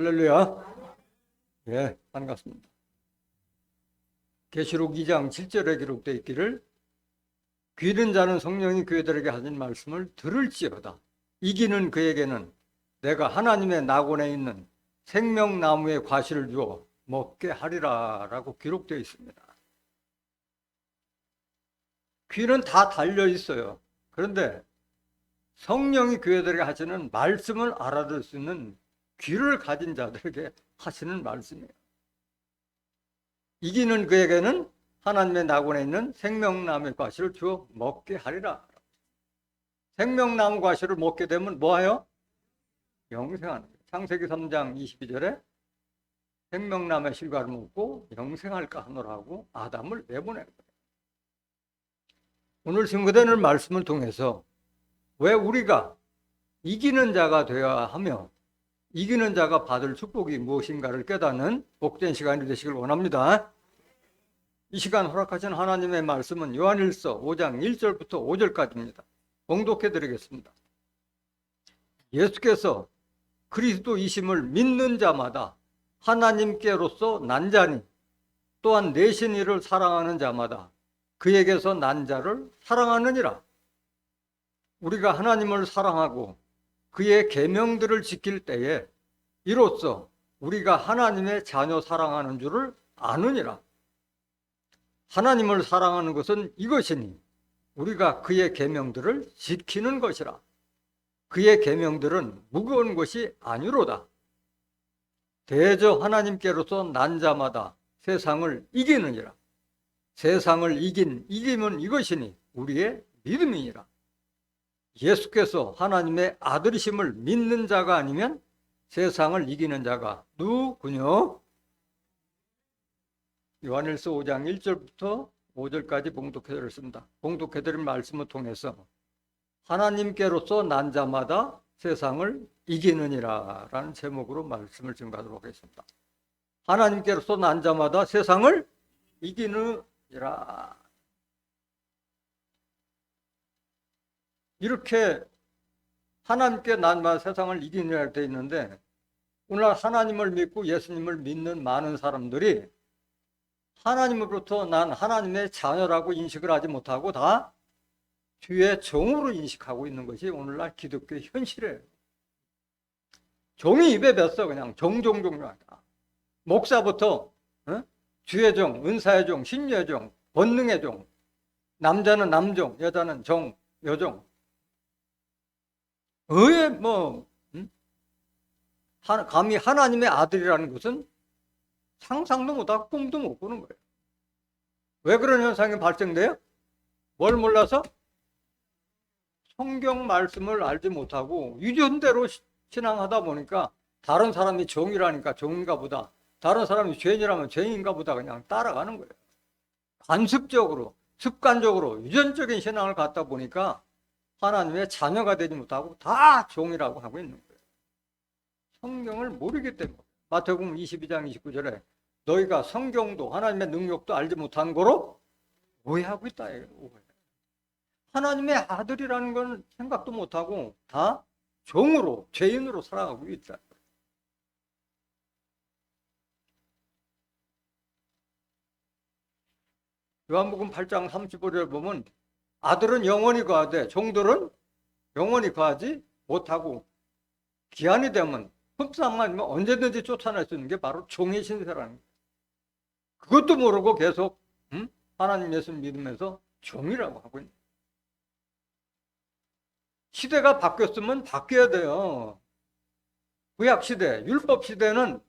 할렐루야. 예, 반갑습니다. 계시록 2장 7절에 기록되어 있기를 귀는 자는 성령이 그들에게 하신 말씀을 들을지어다. 이기는 그에게는 내가 하나님의 낙원에 있는 생명나무의 과실을 주어 먹게 하리라 라고 기록되어 있습니다. 귀는 다 달려 있어요. 그런데 성령이 그들에게 하시는 말씀을 알아들을 수 있는 귀를 가진 자들에게 하시는 말씀이에요. 이기는 그에게는 하나님의 낙원에 있는 생명나무의 과실을 주어 먹게 하리라. 생명나무 과실을 먹게 되면 뭐하여? 영생하는 거예요. 창세기 3장 22절에 생명나무의 실과를 먹고 영생할까 하노라고 아담을 내보낸 거예요. 오늘 증거되는 말씀을 통해서 왜 우리가 이기는 자가 되어야 하며 이기는 자가 받을 축복이 무엇인가를 깨닫는 복된 시간이 되시길 원합니다. 이 시간 허락하신 하나님의 말씀은 요한일서 5장 1절부터 5절까지입니다. 봉독해 드리겠습니다. 예수께서 그리스도이심을 믿는 자마다 하나님께로서 난 자니 또한 내신 이를 사랑하는 자마다 그에게서 난 자를 사랑하느니라. 우리가 하나님을 사랑하고 그의 계명들을 지킬 때에 이로써 우리가 하나님의 자녀 사랑하는 줄을 아느니라. 하나님을 사랑하는 것은 이것이니 우리가 그의 계명들을 지키는 것이라. 그의 계명들은 무거운 것이 아니로다. 대저 하나님께로서 난 자마다 세상을 이기느니라. 세상을 이김은 이것이니 우리의 믿음이니라. 예수께서 하나님의 아들이심을 믿는 자가 아니면 세상을 이기는 자가 누구뇨? 요한일서 5장 1절부터 5절까지 봉독해드렸습니다. 봉독해드린 말씀을 통해서 하나님께로서 난 자마다 세상을 이기느니라 라는 제목으로 말씀을 증거하도록 하겠습니다. 하나님께로서 난 자마다 세상을 이기느니라. 이렇게 하나님께 난마 세상을 이기느라 되어 있는데 오늘 하나님을 믿고 예수님을 믿는 많은 사람들이 하나님으로부터 난 하나님의 자녀라고 인식을 하지 못하고 다 주의 종으로 인식하고 있는 것이 오늘날 기독교의 현실이에요. 종이 입에 뱄어. 그냥 종종종종하다. 목사부터 주의 종, 은사의 종, 신유의 종, 권능의 종, 남자는 남종, 여자는 종, 여종. 왜 감히 하나님의 아들이라는 것은 상상도 못하고 꿈도 못 꾸는 거예요. 왜 그런 현상이 발생돼요? 뭘 몰라서? 성경 말씀을 알지 못하고 유전대로 신앙하다 보니까 다른 사람이 종이라니까 종인가 보다, 다른 사람이 죄인이라면 죄인인가 보다 그냥 따라가는 거예요. 관습적으로, 습관적으로 유전적인 신앙을 갖다 보니까 하나님의 자녀가 되지 못하고 다 종이라고 하고 있는 거예요. 성경을 모르기 때문에. 마태복음 22장 29절에 너희가 성경도 하나님의 능력도 알지 못한 거로 오해하고 있다. 하나님의 아들이라는 건 생각도 못하고 다 종으로, 죄인으로 살아가고 있다. 요한복음 8장 35절을 보면 아들은 영원히 거하되 종들은 영원히 거하지 못하고 기한이 되면 흡사만 아니면 언제든지 쫓아낼 수 있는 게 바로 종의 신세라는 거예요. 그것도 모르고 계속 하나님 예수 믿으면서 종이라고 하고 있는 거예요. 시대가 바뀌었으면 바뀌어야 돼요. 구약시대, 율법시대는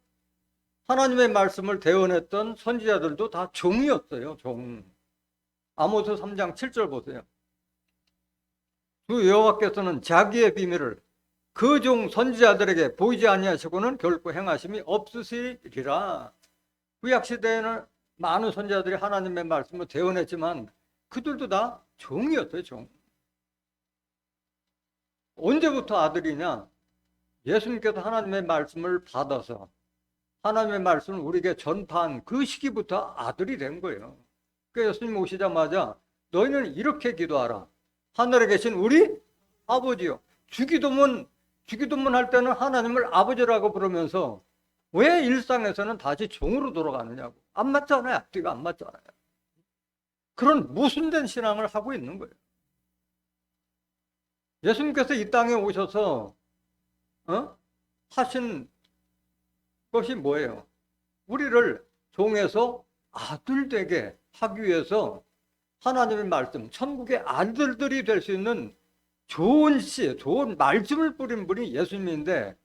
하나님의 말씀을 대언했던 선지자들도 다 종이었어요. 종. 아모스 3장 7절 보세요. 주 여호와께서는 자기의 비밀을 그 종 선지자들에게 보이지 아니하시고는 결코 행하심이 없으시리라. 구약시대에는 많은 선지자들이 하나님의 말씀을 대언했지만 그들도 다 종이었어요. 종. 언제부터 아들이냐? 예수님께서 하나님의 말씀을 받아서 하나님의 말씀을 우리에게 전파한 그 시기부터 아들이 된 거예요. 그러니까 예수님 오시자마자 너희는 이렇게 기도하라. 하늘에 계신 우리 아버지요. 주기도문 할 때는 하나님을 아버지라고 부르면서 왜 일상에서는 다시 종으로 돌아가느냐고. 안 맞잖아요. 앞뒤가 안 맞잖아요. 그런 모순된 신앙을 하고 있는 거예요. 예수님께서 이 땅에 오셔서 하신 것이 뭐예요? 우리를 종에서 아들 되게 하기 위해서 하나님의 말씀, 천국의 아들들이 될 수 있는 좋은 씨, 좋은 말씀을 뿌린 분이 예수님인데,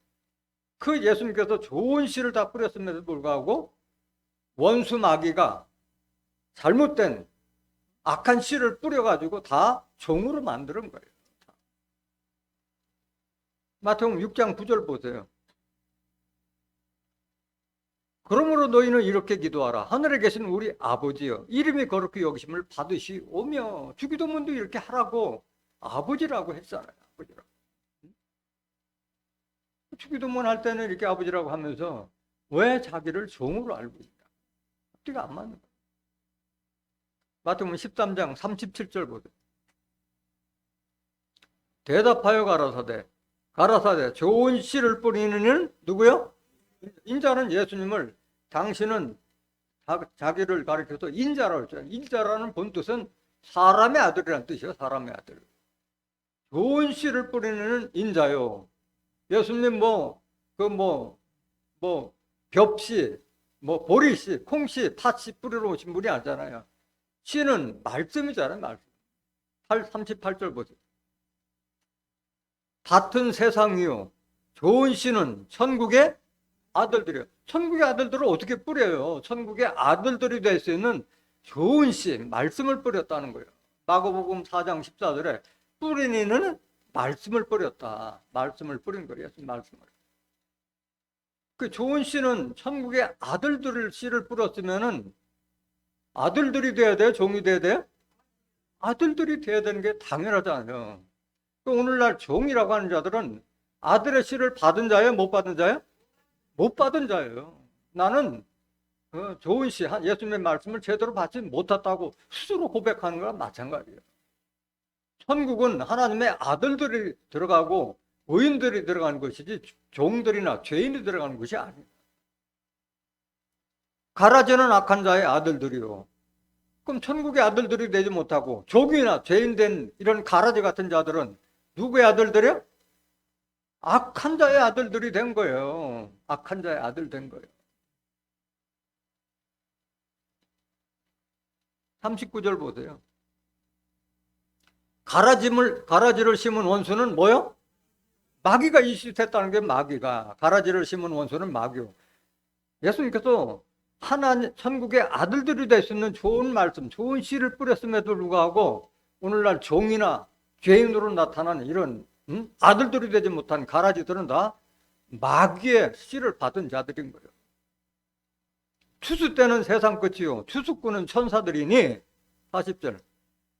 그 예수님께서 좋은 씨를 다 뿌렸음에도 불구하고 원수 마귀가 잘못된 악한 씨를 뿌려가지고 다 종으로 만드는 거예요. 마태복음 6장 9절 보세요. 그러므로 너희는 이렇게 기도하라. 하늘에 계신 우리 아버지여, 이름이 거룩히 여기심을 받으시오며. 주기도문도 이렇게 하라고 아버지라고 했잖아요. 아버지라고. 주기도문 할 때는 이렇게 아버지라고 하면서 왜 자기를 종으로 알고 있냐. 앞뒤가 안 맞는 거예요. 마태복음 13장 37절 보세요. 대답하여 가라사대 좋은 씨를 뿌리는 이는 누구요? 인자는 예수님을, 당신은 자기를 가리켜서 인자라고 했죠. 인자라는 본뜻은 사람의 아들이라는 뜻이에요. 사람의 아들. 좋은 씨를 뿌리는 인자요. 예수님 벽씨, 보리씨, 콩씨, 팥씨 뿌리러 오신 분이 아니잖아요. 씨는 말씀이잖아요. 말씀. 38절 보세요. 같은 세상이요. 좋은 씨는 천국의 아들들이요. 천국의 아들들을 어떻게 뿌려요? 천국의 아들들이 될 수 있는 좋은 씨, 말씀을 뿌렸다는 거예요. 마가복음 4장 14절에 뿌린 이는 말씀을 뿌렸다. 말씀을 뿌린 거예요. 말씀을. 그 좋은 씨는 천국의 아들들을 씨를 뿌렸으면은 아들들이 돼야 돼요? 종이 돼야 돼요? 아들들이 돼야 되는 게 당연하잖아요. 오늘날 종이라고 하는 자들은 아들의 씨를 받은 자예요? 못 받은 자예요? 못 받은 자예요. 나는 좋은 씨, 예수님의 말씀을 제대로 받지 못했다고 스스로 고백하는 거랑 마찬가지예요. 천국은 하나님의 아들들이 들어가고 의인들이 들어가는 것이지 종들이나 죄인이 들어가는 것이 아니에요. 가라지는 악한 자의 아들들이요. 그럼 천국의 아들들이 되지 못하고 종이나 죄인 된 이런 가라지 같은 자들은 누구의 아들들이요? 악한 자의 아들들이 된 거예요. 악한 자의 아들 된 거예요. 39절 보세요. 가라지를 심은 원수는 뭐요? 마귀가 이식했다는 게 마귀가. 가라지를 심은 원수는 마귀요. 예수님께서 하나님, 천국의 아들들이 될 수 있는 좋은 말씀, 좋은 씨를 뿌렸음에도 불구하고 오늘날 종이나 죄인으로 나타나는 이런 아들들이 되지 못한 가라지들은 다 마귀의 씨를 받은 자들인 거예요. 추수 때는 세상 끝이요 추수꾼은 천사들이니 40절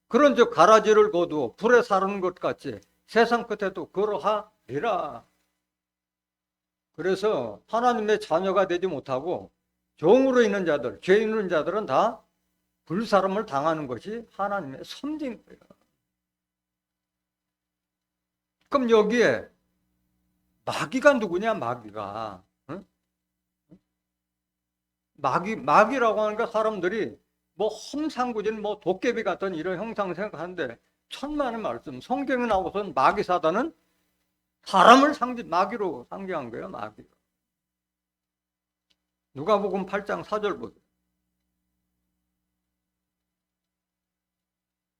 그런즉 가라지를 거두어 불에 사르는 것 같이 세상 끝에도 그러하리라. 그래서 하나님의 자녀가 되지 못하고 종으로 있는 자들, 죄인으로 있는 자들은 다 불사름을 당하는 것이 하나님의 섭리인 거예요. 그럼 여기에 마귀가 누구냐? 마귀가 마귀라고 하니까 사람들이 험상궂은 도깨비 같은 이런 형상을 생각하는데 천만의 말씀 성경에 나오선 마귀 사단은 사람을 마귀로 상징한 거예요. 마귀. 누가복음 8장 4절 보세요.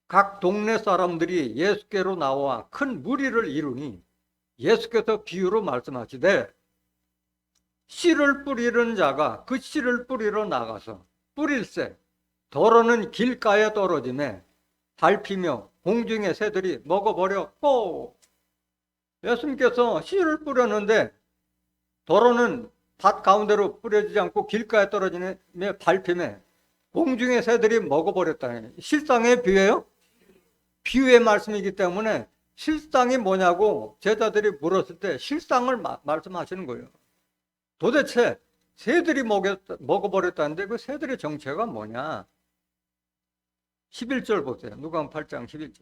각 동네 사람들이 예수께로 나와 큰 무리를 이루니 예수께서 비유로 말씀하시되 씨를 뿌리는 자가 그 씨를 뿌리러 나가서 뿌릴새 더러는 길가에 떨어지매 밟히며 공중의 새들이 먹어버렸고. 예수님께서 씨를 뿌렸는데 더러는 밭 가운데로 뿌려지지 않고 길가에 떨어지며 밟히며 공중의 새들이 먹어버렸다. 실상의 비유예요? 비유의 말씀이기 때문에 실상이 뭐냐고 제자들이 물었을 때 실상을 말씀하시는 거예요. 도대체 새들이 먹어버렸다는데 그 새들의 정체가 뭐냐? 11절 보세요. 누가복음 8장 11절.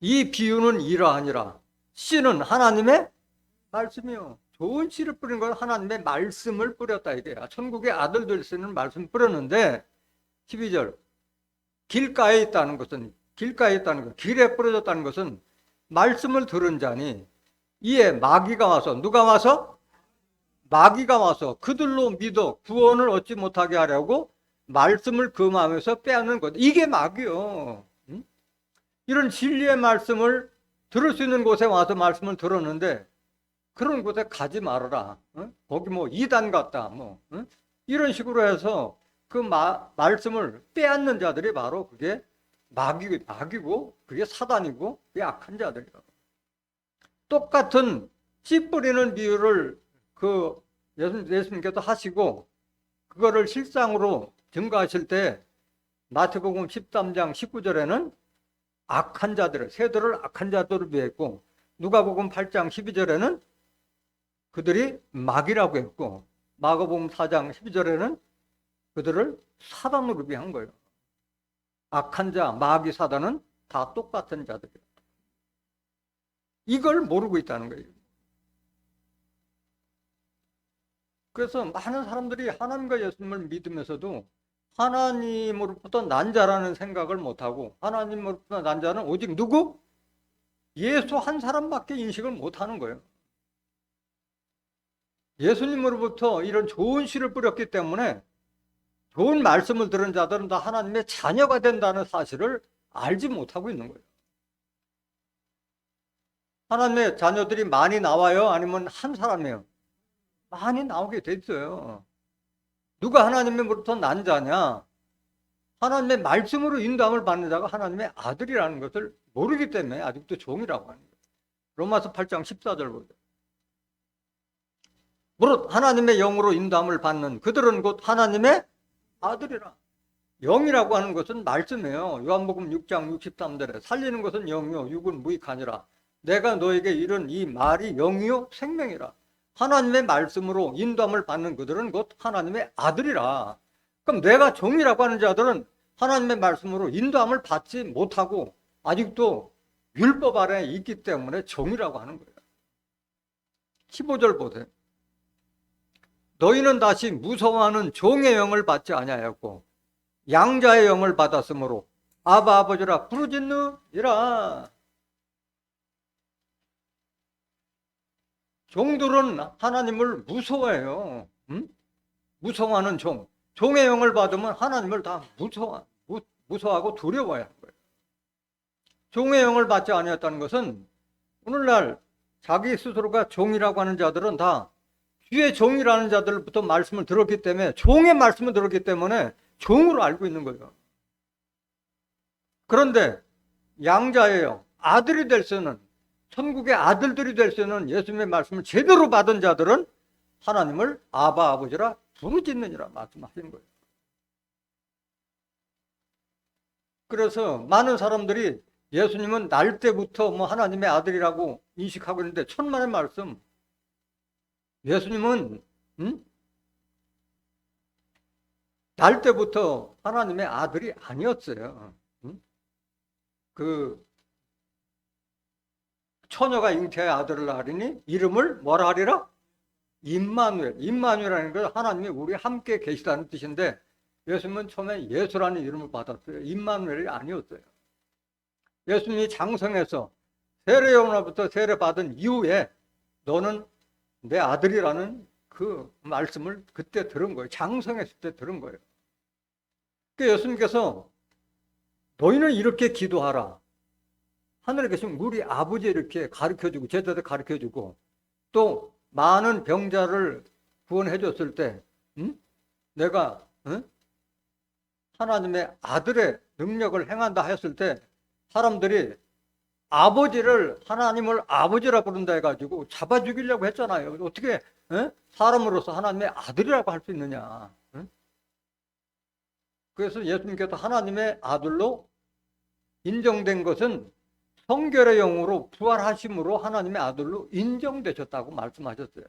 이 비유는 이러하니라. 씨는 하나님의 말씀이요 좋은 씨를 뿌린 건 하나님의 말씀을 뿌렸다 이게야. 천국의 아들들 쓰는 말씀 뿌렸는데 12절 길가에 있다는 것은 길에 뿌려졌다는 것은 말씀을 들은 자니 이에 마귀가 와서 누가 와서? 마귀가 와서 그들로 믿어 구원을 얻지 못하게 하려고 말씀을 그 마음에서 빼앗는 것. 이게 마귀요. 응? 이런 진리의 말씀을 들을 수 있는 곳에 와서 말씀을 들었는데 그런 곳에 가지 말아라. 응? 거기 뭐 이단 같다. 뭐 응? 이런 식으로 해서 그 말씀을 빼앗는 자들이 바로 그게 마귀고 그게 사단이고 그게 악한 자들이에요. 똑같은 씨 뿌리는 비유를 그 예수님께서 하시고 그거를 실상으로 증거하실 때 마태복음 13장 19절에는 악한 자들을 새들을 악한 자들을 비했고 누가복음 8장 12절에는 그들이 마귀라고 했고 마가복음 4장 12절에는 그들을 사단으로 비한 거예요. 악한 자, 마귀, 사단은 다 똑같은 자들이에요. 이걸 모르고 있다는 거예요. 그래서 많은 사람들이 하나님과 예수님을 믿으면서도 하나님으로부터 난 자라는 생각을 못하고 하나님으로부터 난 자는 오직 누구? 예수 한 사람밖에 인식을 못하는 거예요. 예수님으로부터 이런 좋은 씨를 뿌렸기 때문에 좋은 말씀을 들은 자들은 다 하나님의 자녀가 된다는 사실을 알지 못하고 있는 거예요. 하나님의 자녀들이 많이 나와요? 아니면 한 사람이에요? 많이 나오게 돼 있어요. 누가 하나님으로부터 난 자냐? 하나님의 말씀으로 인도함을 받는 자가 하나님의 아들이라는 것을 모르기 때문에 아직도 종이라고 하는 거예요. 로마서 8장 14절 보세요. 무릇 하나님의 영으로 인도함을 받는 그들은 곧 하나님의 아들이라. 영이라고 하는 것은 말씀이에요. 요한복음 6장 63절에 살리는 것은 영이요 육은 무익하니라. 내가 너에게 이른 이 말이 영이요 생명이라. 하나님의 말씀으로 인도함을 받는 그들은 곧 하나님의 아들이라. 그럼 내가 종이라고 하는 자들은 하나님의 말씀으로 인도함을 받지 못하고 아직도 율법 아래에 있기 때문에 종이라고 하는 거예요. 15절 보세요. 너희는 다시 무서워하는 종의 영을 받지 아니하였고 양자의 영을 받았으므로 아바 아버지라 부르짖느니라. 종들은 하나님을 무서워해요. 응? 무서워하는 종. 종의 영을 받으면 하나님을 다 무서워하고 두려워해야 하는 거예요. 종의 영을 받지 아니했다는 것은 오늘날 자기 스스로가 종이라고 하는 자들은 다 주의 종이라는 자들부터 말씀을 들었기 때문에 종의 말씀을 들었기 때문에 종으로 알고 있는 거예요. 그런데 양자예요. 아들이 될 수는 천국의 아들들이 될 수 있는 예수님의 말씀을 제대로 받은 자들은 하나님을 아바 아버지라 부르짖느니라 말씀하시는 거예요. 그래서 많은 사람들이 예수님은 날 때부터 뭐 하나님의 아들이라고 인식하고 있는데 천만의 말씀. 예수님은 날 때부터 하나님의 아들이 아니었어요. 그 처녀가 잉태의 아들을 낳으리니 이름을 뭐라 하리라? 임마누엘. 임마누엘이라는 건 하나님이 우리 함께 계시다는 뜻인데 예수님은 처음에 예수라는 이름을 받았어요. 임마누엘이 아니었어요. 예수님이 장성해서 세례 요한으로부터 세례 받은 이후에 너는 내 아들이라는 그 말씀을 그때 들은 거예요. 장성했을 때 들은 거예요. 그러니까 예수님께서 너희는 이렇게 기도하라. 하늘에 계신 우리 아버지 이렇게 가르쳐주고 제자들 가르쳐주고 또 많은 병자를 구원해 줬을 때 내가 하나님의 아들의 능력을 행한다 했을 때 사람들이 아버지를 하나님을 아버지라 부른다 해가지고 잡아 죽이려고 했잖아요. 어떻게 사람으로서 하나님의 아들이라고 할 수 있느냐. 그래서 예수님께서 하나님의 아들로 인정된 것은 성결의 영으로 부활하심으로 하나님의 아들로 인정되셨다고 말씀하셨어요.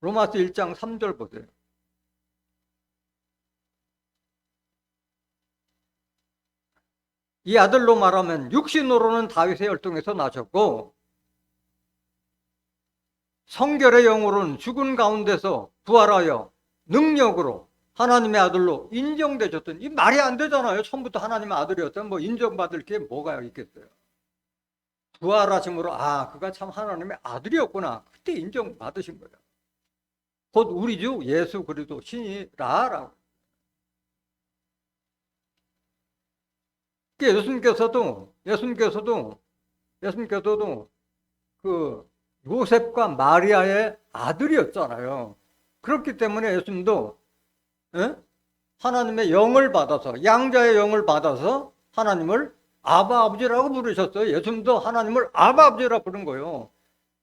로마서 1장 3절 보세요. 이 아들로 말하면 육신으로는 다윗의 혈통에서 나셨고 성결의 영으로는 죽은 가운데서 부활하여 능력으로 하나님의 아들로 인정되셨던, 이 말이 안 되잖아요. 처음부터 하나님의 아들이었던 뭐 인정받을 게 뭐가 있겠어요. 부활하심으로 그가 참 하나님의 아들이었구나. 그때 인정받으신 거예요. 곧 우리 주 예수 그리스도 신이라라고. 예수님께서도 그 요셉과 마리아의 아들이었잖아요. 그렇기 때문에 예수님도 하나님의 영을 받아서, 양자의 영을 받아서 하나님을 아바 아버지라고 부르셨어요. 예수님도 하나님을 아바 아버지라고 부른 거예요.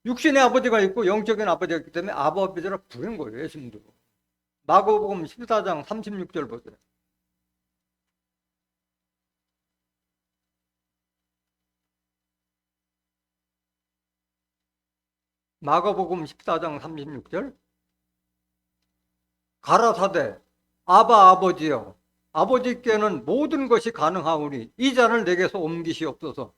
육신의 아버지가 있고 영적인 아버지가 있기 때문에 아바 아버지라고 부른 거예요. 예수님도. 마가복음 14장 36절 보세요. 마가복음 14장 36절. 가라사대 아바 아버지여, 아버지께는 모든 것이 가능하오니 이 잔을 내게서 옮기시옵소서.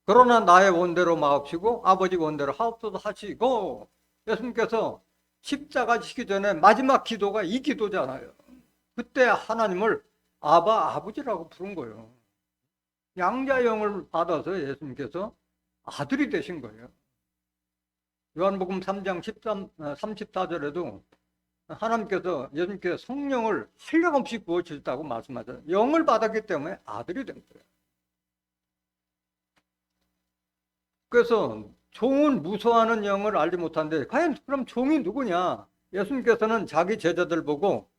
그러나 나의 원대로 마옵시고 아버지 원대로 하옵소서 하시고. 예수님께서 십자가 지기 전에 마지막 기도가 이 기도잖아요. 그때 하나님을 아바 아버지라고 부른 거예요. 양자의 영을 받아서 예수님께서 아들이 되신 거예요. 요한복음 3장 34절에도 하나님께서 예수님께서 성령을 한량없이 부어주셨다고 말씀하셨어요. 영을 받았기 때문에 아들이 된 거예요. 그래서 종은 무서워하는 영을 알지 못하는데 과연 그럼 종이 누구냐? 예수님께서는 자기 제자들 보고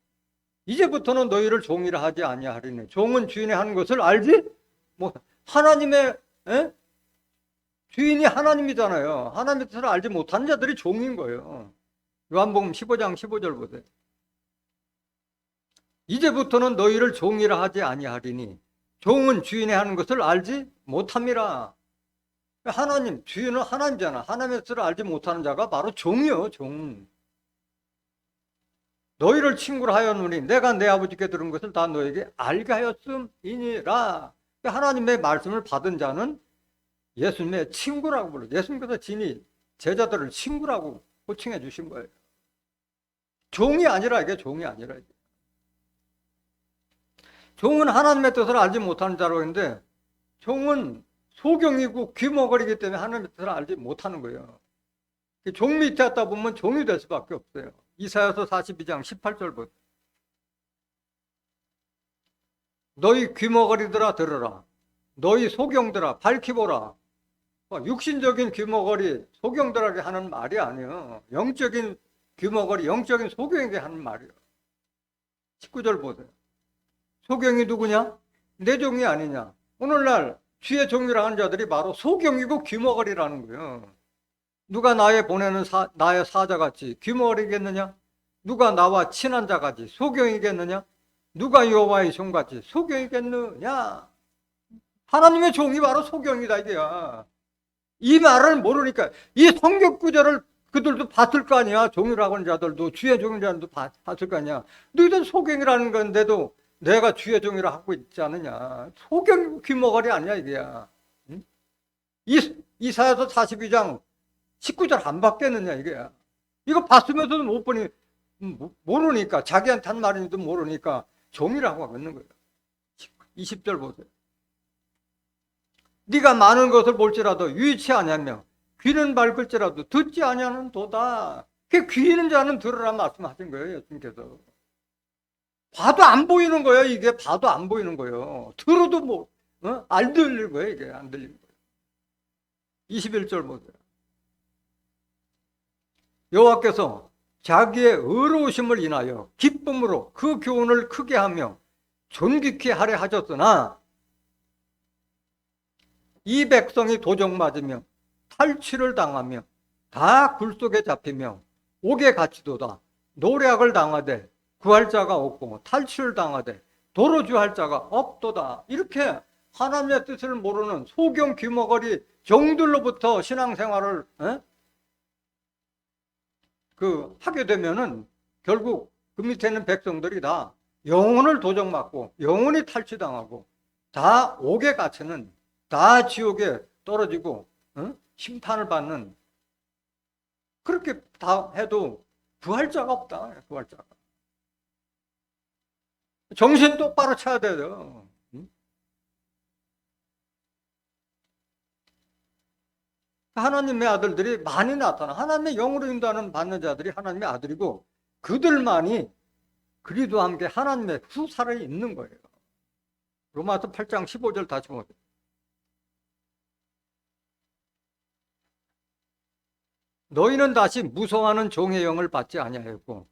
이제부터는 너희를 종이라 하지 아니하리니 종은 주인이 하는 것을 알지? 뭐 하나님의 주인이 하나님이잖아요. 하나님의 뜻을 알지 못하는 자들이 종인 거예요. 요한복음 15장 15절 보세요. 이제부터는 너희를 종이라 하지 아니하리니 종은 주인이 하는 것을 알지 못함이라. 하나님, 주인은 하나님이잖아. 하나님의 뜻을 알지 못하는 자가 바로 종이요, 종. 너희를 친구로 하였노니 내가 내 아버지께 들은 것을 다 너에게 알게 하였음이니라. 하나님의 말씀을 받은 자는 예수님의 친구라고 불러요. 예수님께서 진히 제자들을 친구라고 호칭해 주신 거예요. 종이 아니라 이게 종이 아니라 이게. 종은 하나님의 뜻을 알지 못하는 자라고 했는데 종은 소경이고 귀머거리기 때문에 하나님의 뜻을 알지 못하는 거예요. 종 밑에 있다 보면 종이 될 수밖에 없어요. 이사야서 42장 18절 보세요. 너희 귀머거리들아 들으라. 너희 소경들아 밝히보라. 육신적인 귀머거리 소경들에게 하는 말이 아니에요. 영적인 귀머거리, 영적인 소경에게 하는 말이에요. 19절 보세요. 소경이 누구냐? 내 종이 아니냐? 오늘날 주의 종이라 하는 자들이 바로 소경이고 귀머거리라는 거예요. 누가 나의 보내는 나의 사자같이 귀머거리겠느냐? 누가 나와 친한 자같이 소경이겠느냐? 누가 여호와의 종같이 소경이겠느냐? 하나님의 종이 바로 소경이다 이게야. 이 말을 모르니까 이 성경 구절을 그들도 봤을 거 아니야. 종이라고 하는 자들도 주의 종이라는 자들도 봤을 거 아니야. 너희들 소경이라는 건데도 내가 주의 종이라 하고 있지 않느냐. 소경 귀머거리 아니야 이게야. 응? 이사야서 42장 19절 안 받겠느냐 이게야. 이거 봤으면서도 못 보니 모르니까 자기한테 한 말인지도 모르니까 종이라고 하고 있는 거예요. 20절 보세요. 네가 많은 것을 볼지라도 유의치 아니하며 귀는 밝을지라도 듣지 아니하는 도다. 그 귀 있는 자는 들으라 말씀하신 거예요. 예수님께서. 봐도 안 보이는 거예요. 이게 봐도 안 보이는 거예요. 들어도 뭐 안 들리는 거예요. 이게 안 들리는 거예요. 21절 보세요. 여호와께서 자기의 의로우심을 인하여 기쁨으로 그 교훈을 크게 하며 존귀케 하려 하셨으나 이 백성이 도적맞으며 탈취를 당하며 다 굴속에 잡히며 옥에 갇히도다. 노략을 당하되 구할 자가 없고 탈취를 당하되 도로주할 자가 없도다. 이렇게 하나님의 뜻을 모르는 소경 귀머거리 종들로부터 신앙생활을 하게 되면은 결국 그 밑에 있는 백성들이 다 영혼을 도적맞고 영혼이 탈취당하고 다 옥에 갇히는, 다 지옥에 떨어지고 심판을 받는 그렇게 다 해도 구할 자가 없다. 구할 자가. 정신 똑바로 차야 돼요. 응? 하나님의 아들들이 많이 나타나. 하나님의 영으로 인도하는 받는 자들이 하나님의 아들이고 그들만이 그리도 함께 하나님의 후사를 있는 거예요. 로마서 8장 15절 다시 보세요. 너희는 다시 무서워하는 종의 영을 받지 아니하였고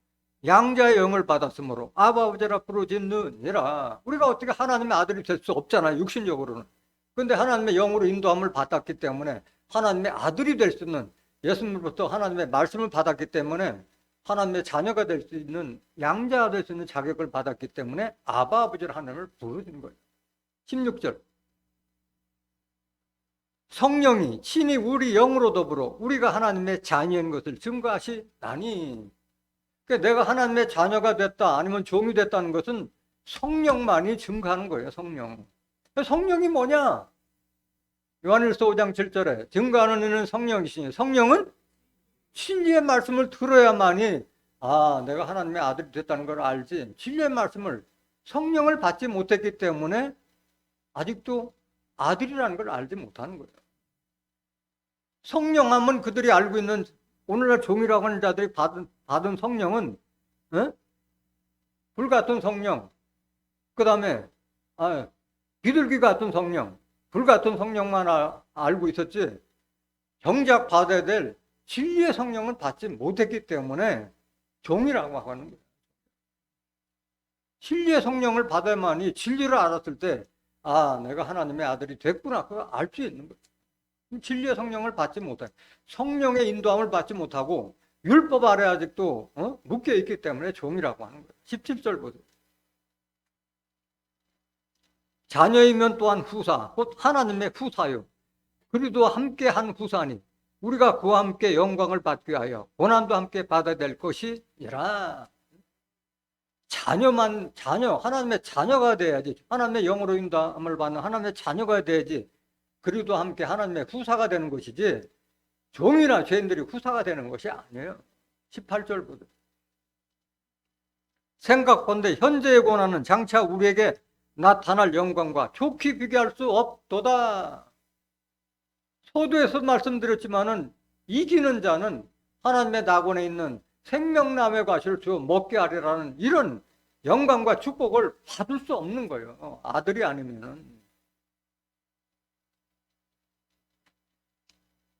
양자의 영을 받았으므로 아바 아버지라 부르짖느니라. 우리가 어떻게 하나님의 아들이 될 수 없잖아요. 육신적으로는. 그런데 하나님의 영으로 인도함을 받았기 때문에 하나님의 아들이 될 수 있는, 예수님으로부터 하나님의 말씀을 받았기 때문에 하나님의 자녀가 될 수 있는, 양자가 될 수 있는 자격을 받았기 때문에 아바 아버지라 하나님을 부르는 거예요. 16절. 성령이 친히 우리 영으로 더불어 우리가 하나님의 자녀인 것을 증거하시나니. 그러니까 내가 하나님의 자녀가 됐다 아니면 종이 됐다는 것은 성령만이 증거하는 거예요. 성령. 성령이 뭐냐? 요한일서 5장 7절에 증거하는 이는 성령이시니, 성령은 진리의 말씀을 들어야만이 내가 하나님의 아들이 됐다는 걸 알지, 진리의 말씀을, 성령을 받지 못했기 때문에 아직도 아들이라는 걸 알지 못하는 거예요. 성령하면 그들이 알고 있는 오늘날 종이라고 하는 자들이 받은 성령은 불같은 성령, 그 다음에 비둘기 같은 성령, 불같은 성령만 알고 있었지 정작 받아야 될 진리의 성령은 받지 못했기 때문에 종이라고 하는 거예요. 진리의 성령을 받아야만이 진리를 알았을 때 내가 하나님의 아들이 됐구나, 그걸 알 수 있는 거예요. 진리의 성령을 받지 못해, 성령의 인도함을 받지 못하고 율법 아래 아직도 묶여 있기 때문에 종이라고 하는 거예요. 17절 보세요. 자녀이면 또한 후사, 곧 하나님의 후사요. 그리도 함께 한 후사니 우리가 그와 함께 영광을 받기 위하여 고난도 함께 받아야 될 것이니라. 자녀, 하나님의 자녀가 돼야지, 하나님의 영으로 인도함을 받는 하나님의 자녀가 돼야지 그리도 함께 하나님의 후사가 되는 것이지 종이나 죄인들이 후사가 되는 것이 아니에요. 18절 보세요. 생각건대 현재의 고난은 장차 우리에게 나타날 영광과 좋게 비교할 수 없도다. 서두에서 말씀드렸지만은 이기는 자는 하나님의 낙원에 있는 생명나무의 과실을 주어 먹게 하리라는 이런 영광과 축복을 받을 수 없는 거예요. 아들이 아니면은.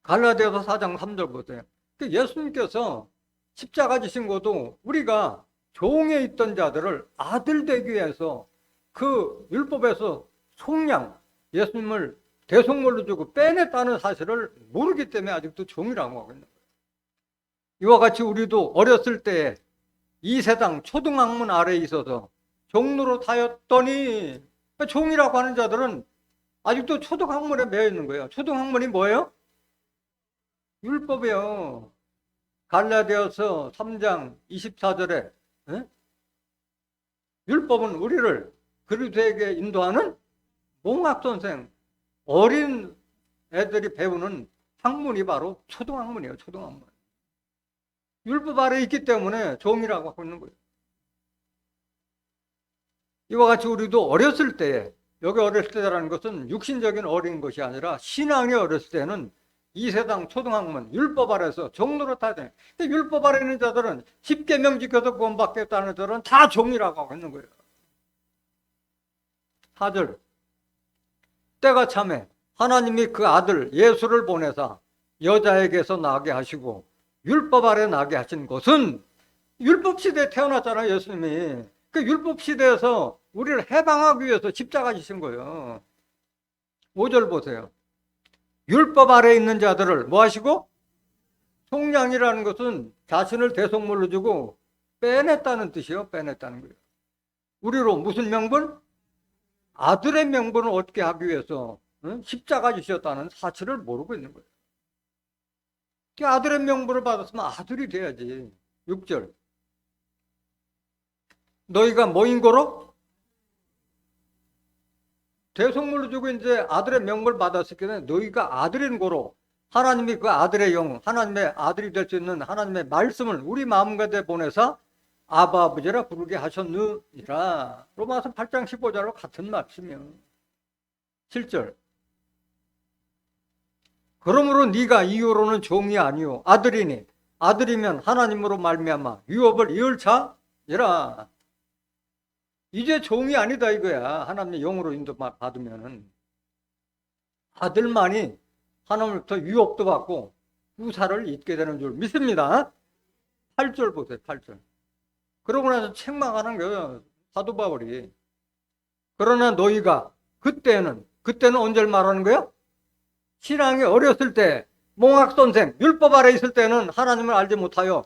갈라디아서 4장 3절 보세요. 예수님께서 십자가 지신 것도 우리가 종에 있던 자들을 아들 되기 위해서 그 율법에서 속량, 예수님을 대속물로 주고 빼냈다는 사실을 모르기 때문에 아직도 종이라고 하고 있는 거예요. 이와 같이 우리도 어렸을 때 이 세상 초등학문 아래에 있어서 종로로 타였더니, 종이라고 하는 자들은 아직도 초등학문에 매여 있는 거예요. 초등학문이 뭐예요? 율법이에요. 갈라디아서 3장 24절에 율법은 우리를 그리스도에게 인도하는 몽학선생, 어린 애들이 배우는 학문이 바로 초등학문이에요. 초등학문. 율법 아래에 있기 때문에 종이라고 하고 있는 거예요. 이와 같이 우리도 어렸을 때에, 여기 어렸을 때라는 것은 육신적인 어린 것이 아니라 신앙이 어렸을 때는 이 세상 초등학문, 율법 아래에서 종로로 타야 돼. 근데 율법 아래 있는 자들은 10계명 지켜서 구원받겠다는 자들은 다 종이라고 하고 있는 거예요. 4절. 때가 참에 하나님이 그 아들 예수를 보내사 여자에게서 나게 하시고 율법 아래 나게 하신 것은, 율법 시대에 태어났잖아요. 예수님이. 그 율법 시대에서 우리를 해방하기 위해서 십자가 지신 거예요. 5절 보세요. 율법 아래 있는 자들을 뭐 하시고? 속량이라는 것은 자신을 대속물로 주고 빼냈다는 뜻이에요. 빼냈다는 거예요. 우리로 무슨 명분? 아들의 명분을 얻게 하기 위해서 십자가 지셨다는 사실을 모르고 있는 거예요. 아들의 명분을 받았으면 아들이 돼야지. 6절. 너희가 뭐인 거로? 대속물로 주고 이제 아들의 명분을 받았을 때는 너희가 아들인 거로 하나님이 그 아들의 영, 하나님의 아들이 될 수 있는 하나님의 말씀을 우리 마음 가운데 보내서 아바 아버지라 부르게 하셨느니라. 로마서 8장 15절로 같은 말씀이요. 7절. 그러므로 네가 이후로는 종이 아니요 아들이니 아들이면 하나님으로 말미암아 유업을 이을 자니라. 이제 종이 아니다 이거야. 하나님의 영으로 인도 받으면은 아들만이 하나님으로부터 유업도 받고 후사를 잇게 되는 줄 믿습니다. 8절 보세요. 8절. 그러고 나서 책망하는 거예요. 사도 바울이. 그러나 너희가 그때는 언제를 말하는 거야? 신앙이 어렸을 때, 몽학선생, 율법 아래 있을 때는 하나님을 알지 못하여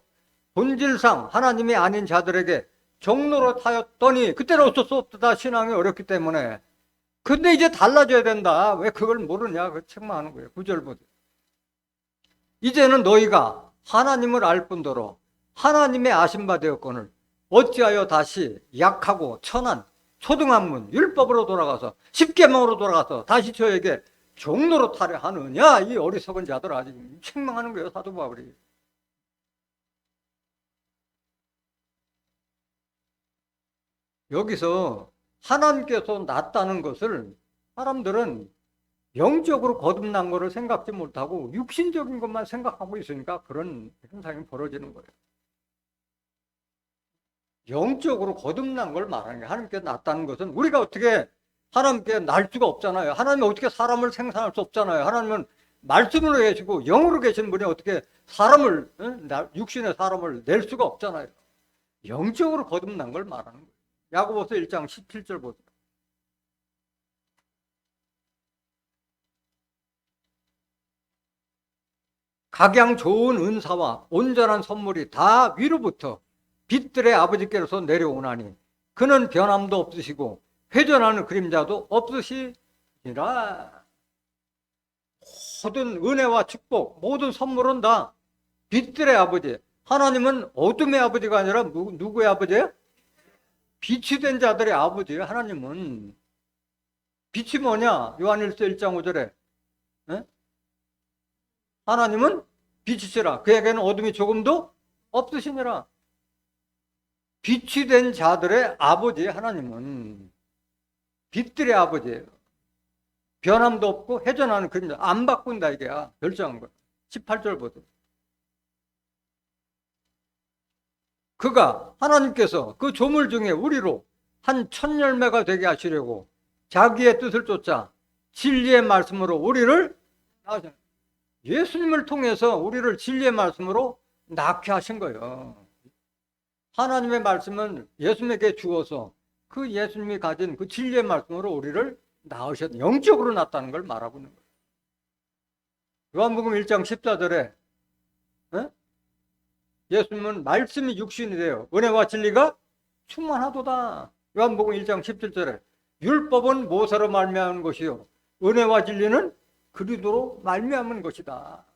본질상 하나님이 아닌 자들에게 종로로 타였더니 그때는 어쩔 수 없다. 신앙이 어렸기 때문에. 근데 이제 달라져야 된다. 왜 그걸 모르냐? 그 책망하는 거예요. 9절 보세요. 이제는 너희가 하나님을 알 뿐더러 하나님의 아신 바 되었거늘 어찌하여 다시 약하고 천한 초등학문 율법으로 돌아가서 10계명으로 돌아가서 다시 저에게 종로로 타려 하느냐? 이 어리석은 자들 아직 책망하는 거예요. 사도 바울이. 여기서 하나님께서 낫다는 것을 사람들은 영적으로 거듭난 것을 생각지 못하고 육신적인 것만 생각하고 있으니까 그런 현상이 벌어지는 거예요. 영적으로 거듭난 걸 말하는 게 하나님께 낫다는 것은 우리가 어떻게 하나님께 날 수가 없잖아요. 하나님은 어떻게 사람을 생산할 수 없잖아요. 하나님은 말씀으로 계시고 영으로 계신 분이 어떻게 사람을 육신의 사람을 낼 수가 없잖아요. 영적으로 거듭난 걸 말하는 거예요. 야고보서 1장 17절 보세요. 각양 좋은 은사와 온전한 선물이 다 위로부터 빛들의 아버지께로서 내려오나니 그는 변함도 없으시고 회전하는 그림자도 없으시니라. 모든 은혜와 축복, 모든 선물은 다 빛들의 아버지. 하나님은 어둠의 아버지가 아니라 누구의 아버지예요? 빛이 된 자들의 아버지예요. 하나님은. 빛이 뭐냐? 요한일서 1장 5절에 하나님은 빛이시라. 그에게는 어둠이 조금도 없으시니라. 빛이 된 자들의 아버지 하나님은 빛들의 아버지예요. 변함도 없고 회전하는 그림자. 안 바꾼다 이게야. 결정한 거야. 18절 보세요. 그가 하나님께서 그 조물 중에 우리로 한 천열매가 되게 하시려고 자기의 뜻을 쫓아 진리의 말씀으로 우리를 예수님을 통해서 우리를 진리의 말씀으로 낳게 하신 거예요. 하나님의 말씀은 예수님에게 주어서 그 예수님이 가진 그 진리의 말씀으로 우리를 낳으셨다. 영적으로 낳았다는 걸 말하고 있는 거예요. 요한복음 1장 14절에 예수님은 말씀이 육신이 되어 은혜와 진리가 충만하도다. 요한복음 1장 17절에 율법은 모세로 말미암은 것이요 은혜와 진리는 그리스도로 말미암은 것이다.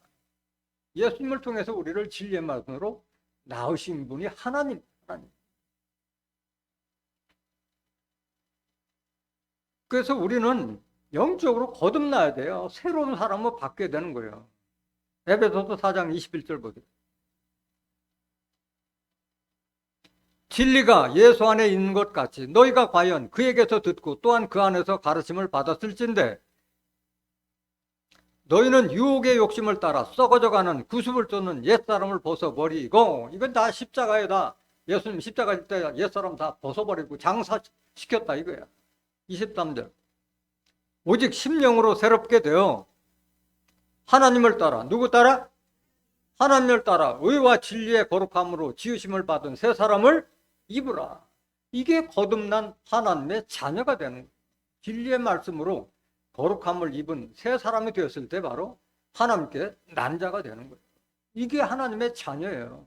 예수님을 통해서 우리를 진리의 말씀으로 낳으신 분이 하나님. 그래서 우리는 영적으로 거듭나야 돼요. 새로운 사람을 받게 되는 거예요. 에베소서 4장 21절 보세요. 진리가 예수 안에 있는 것 같이 너희가 과연 그에게서 듣고 또한 그 안에서 가르침을 받았을진데 너희는 유혹의 욕심을 따라 썩어져가는 구습을 쫓는 옛사람을 벗어버리고. 이건 다 십자가에 다 예수님 십자가 때 옛사람 다 벗어버리고 장사시켰다 이거야. 23절. 오직 심령으로 새롭게 되어 하나님을 따라, 누구 따라? 하나님을 따라 의와 진리의 거룩함으로 지으심을 받은 새 사람을 입으라. 이게 거듭난 하나님의 자녀가 되는 거예요. 진리의 말씀으로 거룩함을 입은 새 사람이 되었을 때 바로 하나님께 난 자가 되는 거예요. 이게 하나님의 자녀예요.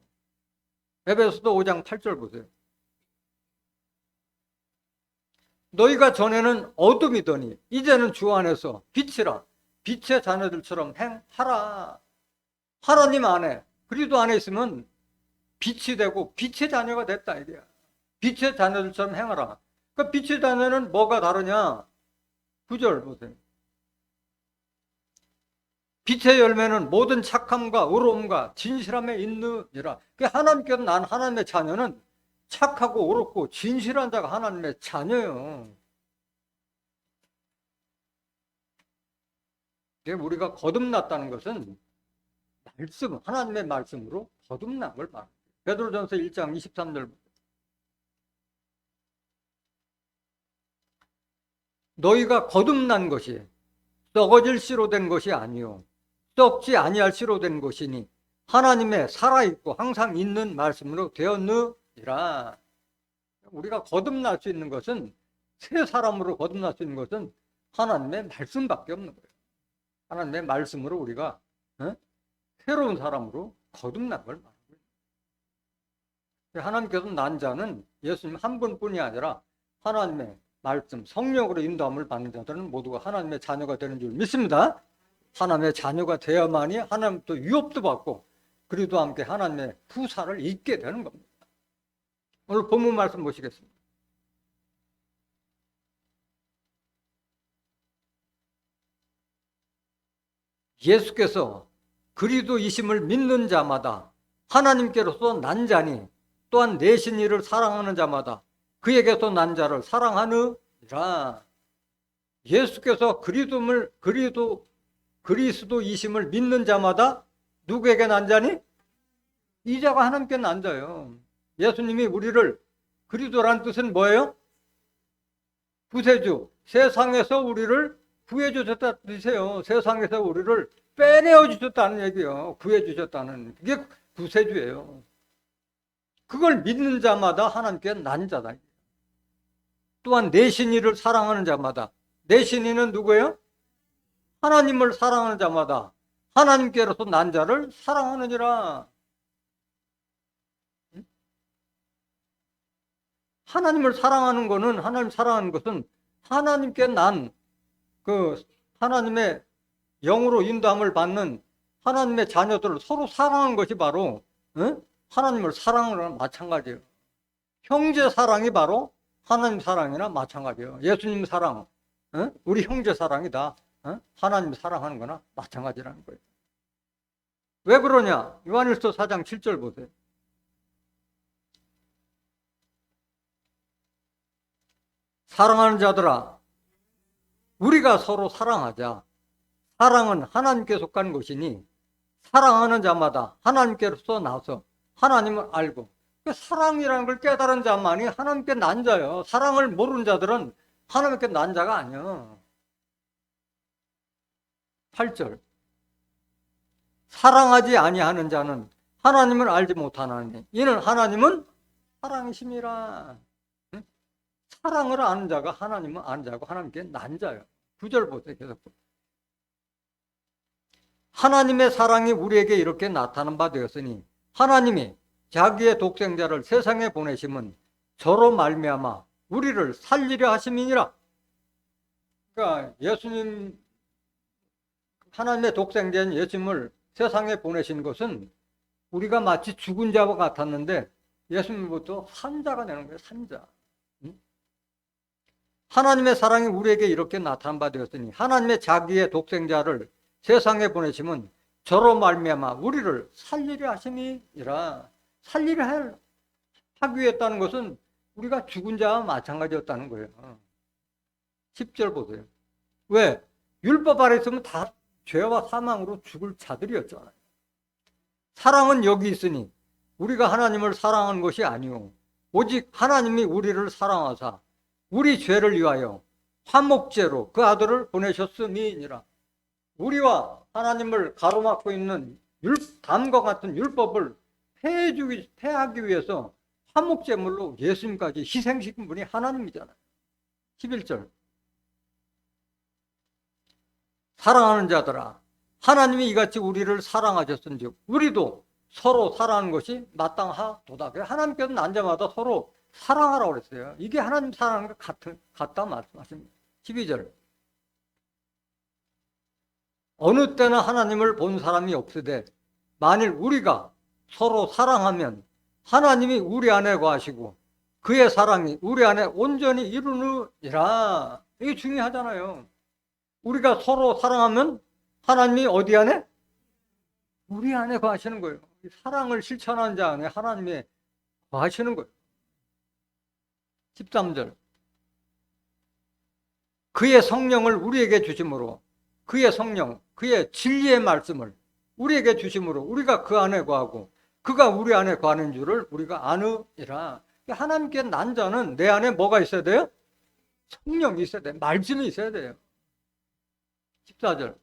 에베소서 5장 8절 보세요. 너희가 전에는 어둠이더니 이제는 주 안에서 빛이라. 빛의 자녀들처럼 행하라. 하나님 안에, 그리스도 안에 있으면 빛이 되고 빛의 자녀가 됐다 이게야. 빛의 자녀들처럼 행하라. 그 빛의 자녀는 뭐가 다르냐? 9절 보세요. 빛의 열매는 모든 착함과 의로움과 진실함에 있느니라. 하나님께서 난 하나님의 자녀는 착하고 의롭고 진실한 자가 하나님의 자녀예요. 우리가 거듭났다는 것은 말씀, 하나님의 말씀으로 거듭난 걸 말합니다. 베드로전서 1장 23절. 너희가 거듭난 것이 썩어질 씨로 된 것이 아니요 썩지 아니할 씨로 된 것이니 하나님의 살아있고 항상 있는 말씀으로 되었느니라. 우리가 거듭날 수 있는 것은, 새 사람으로 거듭날 수 있는 것은 하나님의 말씀밖에 없는 거예요. 하나님의 말씀으로 우리가 새로운 사람으로 거듭난 걸 말합니다. 하나님께서 난 자는 예수님 한 분뿐이 아니라 하나님의 말씀, 성령으로 인도함을 받는 자들은 모두가 하나님의 자녀가 되는 줄 믿습니다. 하나님의 자녀가 되어야만이 하나님도 유업도 받고 그리스도와 함께 하나님의 후사를 잇게 되는 겁니다. 오늘 본문 말씀 보시겠습니다. 예수께서 그리스도이심을 믿는 자마다 하나님께로서 난 자니 또한 내신 이를 사랑하는 자마다 그에게서 난 자를 사랑하느니라. 예수께서 그리스도이심을 믿는 자마다 누구에게 난 자니? 이 자가 하나님께 난 자예요. 예수님이 우리를, 그리스도라는 뜻은 뭐예요? 구세주, 세상에서 우리를 구해주셨다는 뜻이에요. 세상에서 우리를 빼내어 주셨다는 얘기예요. 구해주셨다는, 그게 구세주예요. 그걸 믿는 자마다 하나님께 난 자다. 또한 내신이를 사랑하는 자마다, 내신이는 누구예요? 하나님을 사랑하는 자마다 하나님께로서 난 자를 사랑하느니라. 하나님을 사랑하는 것은, 하나님 사랑하는 것은 하나님께 난 그 하나님의 영으로 인도함을 받는 하나님의 자녀들을 서로 사랑하는 것이 바로 하나님을 사랑하는 거랑 마찬가지예요. 형제 사랑이 바로 하나님 사랑이나 마찬가지예요. 예수님 사랑, 우리 형제 사랑이 다 하나님 사랑하는 거나 마찬가지라는 거예요. 왜 그러냐? 요한일서 4장 7절 보세요. 사랑하는 자들아, 우리가 서로 사랑하자. 사랑은 하나님께 속한 것이니 사랑하는 자마다 하나님께로서 나서 하나님을 알고, 사랑이라는 걸 깨달은 자만이 하나님께 난 자예요. 사랑을 모르는 자들은 하나님께 난 자가 아니에요. 8절. 사랑하지 아니하는 자는 하나님을 알지 못하나니 이는 하나님은 사랑이심이라. 사랑을 아는 자가 하나님을 아는 자고 하나님께 난 자예요. 9절 보세요. 계속. 하나님의 사랑이 우리에게 이렇게 나타난 바 되었으니 하나님이 자기의 독생자를 세상에 보내심은 저로 말미암아 우리를 살리려 하심이니라. 그러니까 예수님, 하나님의 독생자인 예수님을 세상에 보내신 것은 우리가 마치 죽은 자와 같았는데 예수님부터 산자가 되는 거예요. 산자. 하나님의 사랑이 우리에게 이렇게 나타난 바 되었으니 하나님의 자기의 독생자를 세상에 보내심은 저로 말미암아 우리를 살리려 하심이니라. 살리려 하기 위했다는 것은 우리가 죽은 자와 마찬가지였다는 거예요. 10절 보세요. 왜? 율법 아래 있으면 다 죄와 사망으로 죽을 자들이었잖아요. 사랑은 여기 있으니 우리가 하나님을 사랑하는 것이 아니오 오직 하나님이 우리를 사랑하사 우리 죄를 위하여 화목제로 그 아들을 보내셨음이니라. 우리와 하나님을 가로막고 있는 담과 같은 율법을 폐하기 위해서 화목제물로 예수님까지 희생시킨 분이 하나님이잖아요. 11절. 사랑하는 자들아, 하나님이 이같이 우리를 사랑하셨은즉 우리도 서로 사랑하는 것이 마땅하도다. 하나님께서 난 자마다 서로 사랑하라고 그랬어요. 이게 하나님 사랑하는 것 같다 말씀하십니다. 12절. 어느 때나 하나님을 본 사람이 없으되 만일 우리가 서로 사랑하면 하나님이 우리 안에 거하시고 그의 사랑이 우리 안에 온전히 이루느니라. 이게 중요하잖아요. 우리가 서로 사랑하면 하나님이 어디 안에? 우리 안에 거하시는 거예요. 사랑을 실천하는 자 안에 하나님이 거하시는 거예요. 13절. 그의 성령을 우리에게 주심으로, 그의 성령, 그의 진리의 말씀을 우리에게 주심으로 우리가 그 안에 거하고 그가 우리 안에 거하는 줄을 우리가 아느니라. 하나님께 난 자는 내 안에 뭐가 있어야 돼요? 성령이 있어야 돼요. 말씀이 있어야 돼요. 14절.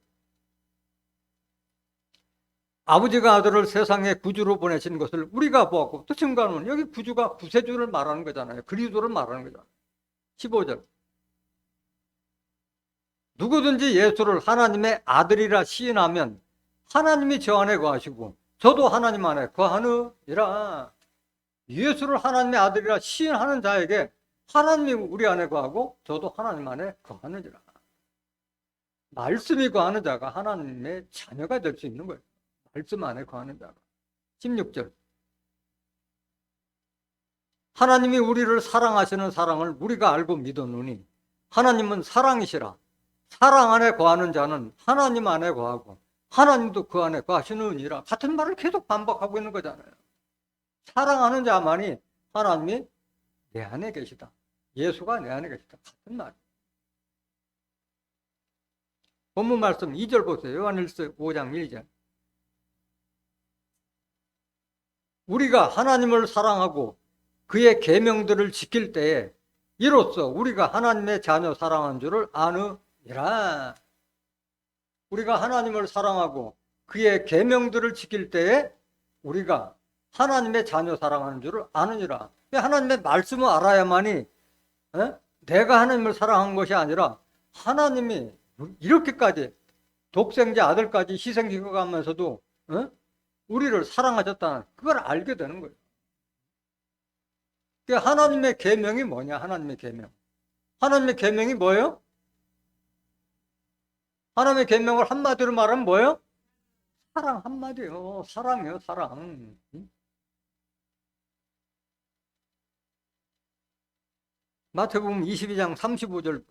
아버지가 아들을 세상에 구주로 보내신 것을 우리가 보았고, 또 증거하는, 여기 구주가 구세주를 말하는 거잖아요. 그리스도를 말하는 거잖아요. 15절. 누구든지 예수를 하나님의 아들이라 시인하면 하나님이 저 안에 거하시고 저도 하나님 안에 거하느니라. 예수를 하나님의 아들이라 시인하는 자에게 하나님이 우리 안에 거하고 저도 하나님 안에 거하느니라. 말씀이 거하는 자가 하나님의 자녀가 될 수 있는 거예요. 말씀 안에 거하는 자가. 16절. 하나님이 우리를 사랑하시는 사랑을 우리가 알고 믿었노니 하나님은 사랑이시라. 사랑 안에 거하는 자는 하나님 안에 거하고 하나님도 그 안에 거하시느니라. 같은 말을 계속 반복하고 있는 거잖아요. 사랑하는 자만이 하나님이 내 안에 계시다. 예수가 내 안에 계시다. 같은 말. 본문 말씀 2절 보세요. 요한일서 5장 1절. 우리가 하나님을 사랑하고 그의 계명들을 지킬 때에 이로써 우리가 하나님의 자녀 사랑한 줄을 아느니라. 우리가 하나님을 사랑하고 그의 계명들을 지킬 때에 우리가 하나님의 자녀 사랑하는 줄을 아느니라. 하나님의 말씀을 알아야만이 내가 하나님을 사랑한 것이 아니라 하나님이 이렇게까지 독생자 아들까지 희생시켜가면서도 우리를 사랑하셨다는 그걸 알게 되는 거예요. 하나님의 계명이 뭐냐? 하나님의 계명. 하나님의 계명이 뭐예요? 하나님의 계명을 한마디로 말하면 뭐예요? 사랑 한마디요. 사랑이요, 사랑. 마태복음 22장 35절.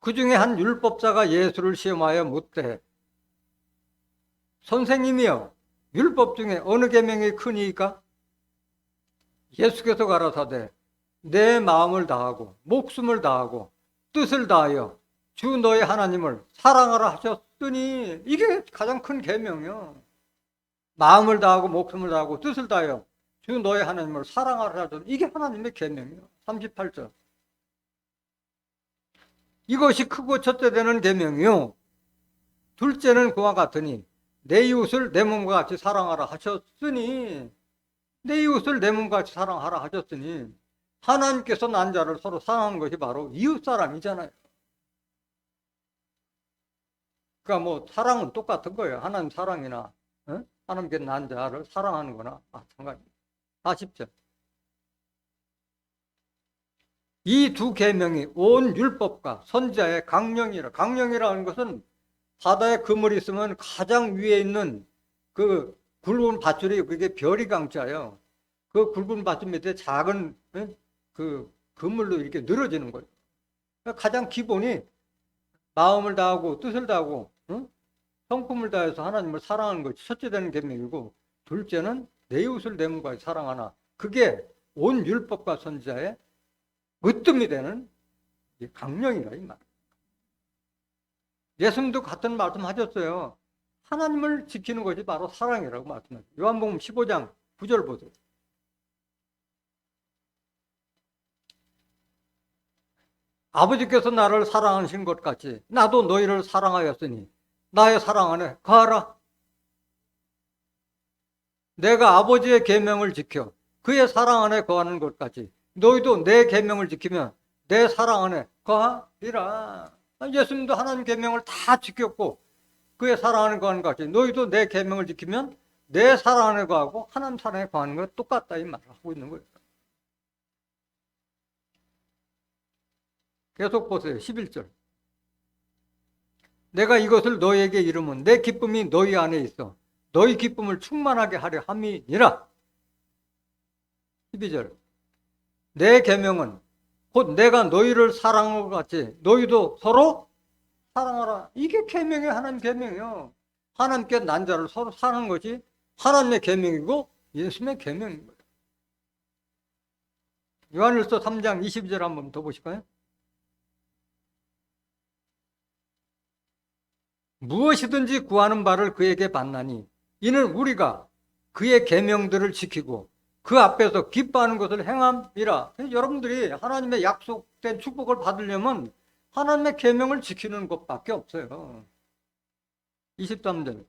그 중에 한 율법자가 예수를 시험하여 묻되 선생님이여 율법 중에 어느 계명이 크니이까? 예수께서 가라사대 내 마음을 다하고 목숨을 다하고 뜻을 다하여 주 너의 하나님을 사랑하라 하셨으니 이게 가장 큰 계명이요. 마음을 다하고 목숨을 다하고 뜻을 다하여 주 너의 하나님을 사랑하라 하셨으니 이게 하나님의 계명이요. 38절. 이것이 크고 첫째 되는 계명이요. 둘째는 그와 같으니 내 이웃을 내 몸과 같이 사랑하라 하셨으니 내 이웃을 내 몸과 같이 사랑하라 하셨으니 하나님께서 난 자를 서로 사랑하는 것이 바로 이웃 사랑이잖아요. 그러니까 뭐 사랑은 똑같은 거예요. 하나님 사랑이나 하나님께 난 자를 사랑하는 거나 마찬가지입니다. 40절. 이 두 계명이 온 율법과 선지자의 강령이라. 강령이라는 것은 바다에 그물이 있으면 가장 위에 있는 그 굵은 밧줄이 그게 별이 강자예요. 그 굵은 밧줄 밑에 작은 그 그물로 이렇게 늘어지는 거예요. 가장 기본이 마음을 다하고 뜻을 다하고 성품을 다해서 하나님을 사랑하는 것이 첫째 되는 계명이고 둘째는 내 이웃을 내 몸과 사랑하나. 그게 온 율법과 선지자의 으뜸이 되는 강령이라 이 말. 예수님도 같은 말씀 하셨어요. 하나님을 지키는 것이 바로 사랑이라고 말씀하셨어요. 요한복음 15장 9절 보세요. 아버지께서 나를 사랑하신 것 같이 나도 너희를 사랑하였으니 나의 사랑 안에 거하라. 내가 아버지의 계명을 지켜 그의 사랑 안에 거하는 것 같이 너희도 내 계명을 지키면 내 사랑 안에 거하리라. 예수님도 하나님 계명을 다 지켰고 그의 사랑 안에 거하는 것 같이 너희도 내 계명을 지키면 내 사랑 안에 거하고 하나님 사랑에 거하는 것 똑같다 이 말을 하고 있는 거예요. 계속 보세요. 11절. 내가 이것을 너희에게 이르면 내 기쁨이 너희 안에 있어 너희 기쁨을 충만하게 하려 함이니라. 12절. 내 계명은 곧 내가 너희를 사랑한 것 같이 너희도 서로 사랑하라. 이게 계명이에요. 하나님 계명이요. 하나님께 난 자를 서로 사랑하는 것이 하나님의 계명이고 예수님의 계명인 거예요. 요한일서 3장 22절 한번 더 보실까요? 무엇이든지 구하는 바를 그에게 받나니 이는 우리가 그의 계명들을 지키고 그 앞에서 기뻐하는 것을 행함이라. 여러분들이 하나님의 약속된 축복을 받으려면 하나님의 계명을 지키는 것밖에 없어요. 23절.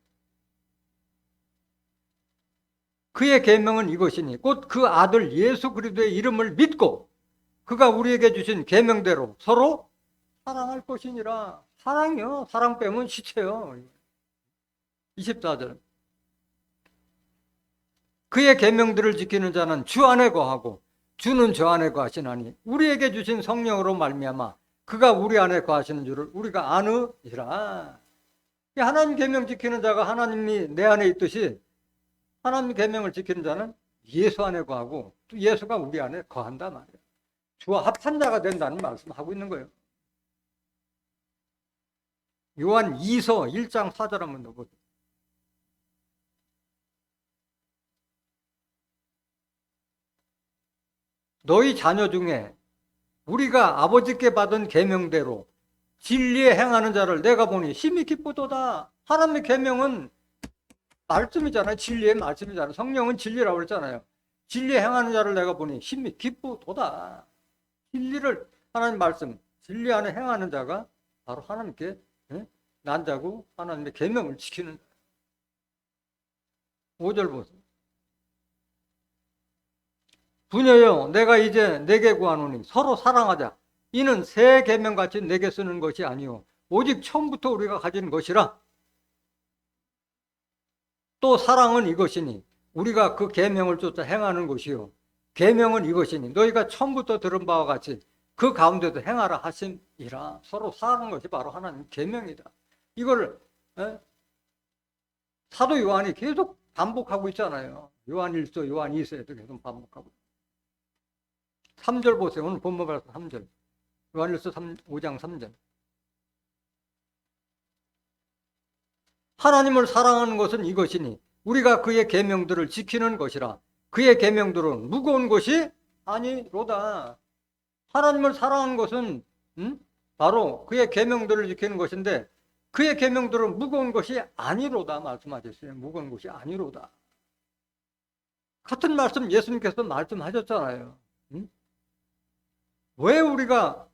그의 계명은 이것이니 곧 그 아들 예수 그리스도의 이름을 믿고 그가 우리에게 주신 계명대로 서로 사랑할 것이니라. 사랑이요. 사랑 빼면 시체요. 24절. 그의 계명들을 지키는 자는 주 안에 거하고 주는 저 안에 거하시나니 우리에게 주신 성령으로 말미암아 그가 우리 안에 거하시는 줄을 우리가 아느니라. 하나님 계명 지키는 자가 하나님이 내 안에 있듯이 하나님 계명을 지키는 자는 예수 안에 거하고 또 예수가 우리 안에 거한단 말이에요. 주와 합한 자가 된다는 말씀하고 있는 거예요. 요한 2서 1장 4절 한번 넣어보세요. 너희 자녀 중에 우리가 아버지께 받은 계명대로 진리에 행하는 자를 내가 보니 심히 기쁘도다. 하나님의 계명은 말씀이잖아요. 진리의 말씀이잖아요. 성령은 진리라고 그랬잖아요. 진리에 행하는 자를 내가 보니 심히 기쁘도다. 진리를 하나님 말씀, 진리 안에 행하는 자가 바로 하나님께 난 자고 하나님의 계명을 지키는 자. 5절 보세요. 부녀여 내가 이제 내게 구하노니 서로 사랑하자. 이는 새 계명같이 내게 쓰는 것이 아니요 오직 처음부터 우리가 가진 것이라. 또 사랑은 이것이니 우리가 그 계명을 쫓아 행하는 것이요 계명은 이것이니 너희가 처음부터 들은 바와 같이 그 가운데도 행하라 하심이라. 서로 사랑하는 것이 바로 하나님 계명이다. 이걸 사도 요한이 계속 반복하고 있잖아요. 요한 1서, 요한 2서에도 계속 반복하고. 3절 보세요. 오늘 본문 말씀 3절. 요한 1서 5장 3절. 하나님을 사랑하는 것은 이것이니 우리가 그의 계명들을 지키는 것이라. 그의 계명들은 무거운 것이 아니로다. 하나님을 사랑하는 것은 바로 그의 계명들을 지키는 것인데 그의 계명들은 무거운 것이 아니로다 말씀하셨어요. 무거운 것이 아니로다. 같은 말씀 예수님께서 말씀하셨잖아요. 왜 우리가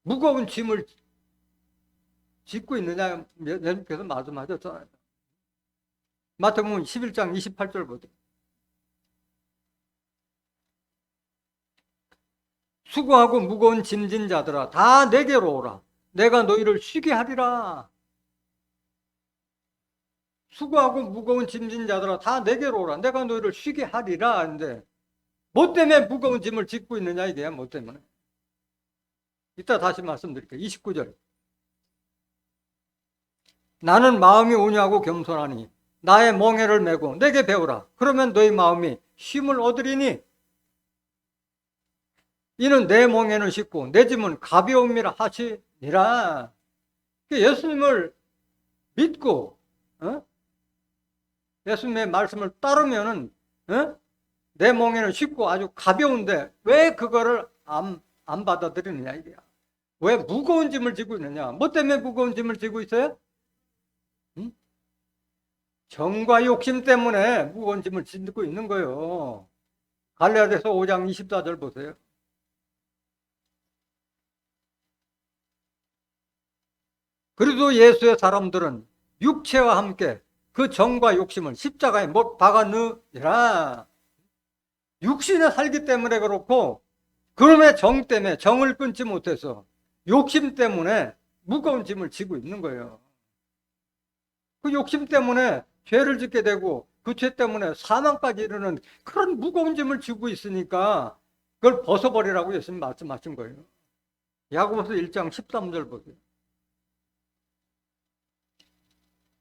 무거운 짐을 짓고 있느냐 예수님께서 말씀하셨잖아요. 마태복음 11장 28절 보세요. 수고하고 무거운 짐진 자들아 다 내게로 오라. 내가 너희를 쉬게 하리라. 수고하고 무거운 짐진 자들아 다 내게로 오라. 내가 너희를 쉬게 하리라 하는데 뭐 때문에 무거운 짐을 짓고 있느냐 이게야. 뭐 때문에. 이따 다시 말씀드릴게요. 29절. 나는 마음이 온유하고 겸손하니 나의 멍에를 메고 내게 배우라. 그러면 너희 마음이 쉼을 얻으리니 이는 내 멍에는 쉽고 내 짐은 가벼움이라 하시니라. 예수님을 믿고 예수님의 말씀을 따르면은 내 멍에는 쉽고 아주 가벼운데 왜 그거를 안 받아들이느냐 이게야. 왜 무거운 짐을 지고 있느냐. 뭐 때문에 무거운 짐을 지고 있어요? 정과 욕심 때문에 무거운 짐을 짓고 있는 거예요. 갈라디아서 5장 24절 보세요. 그래도 예수의 사람들은 육체와 함께 그 정과 욕심을 십자가에 못 박아넣으라. 육신에 살기 때문에 그렇고 그놈의 정 때문에 정을 끊지 못해서 욕심 때문에 무거운 짐을 지고 있는 거예요. 그 욕심 때문에 죄를 짓게 되고 그 죄 때문에 사망까지 이르는 그런 무거운 짐을 지고 있으니까 그걸 벗어버리라고 예수님 말씀하신 거예요. 야고보서 1장 13절 보세요.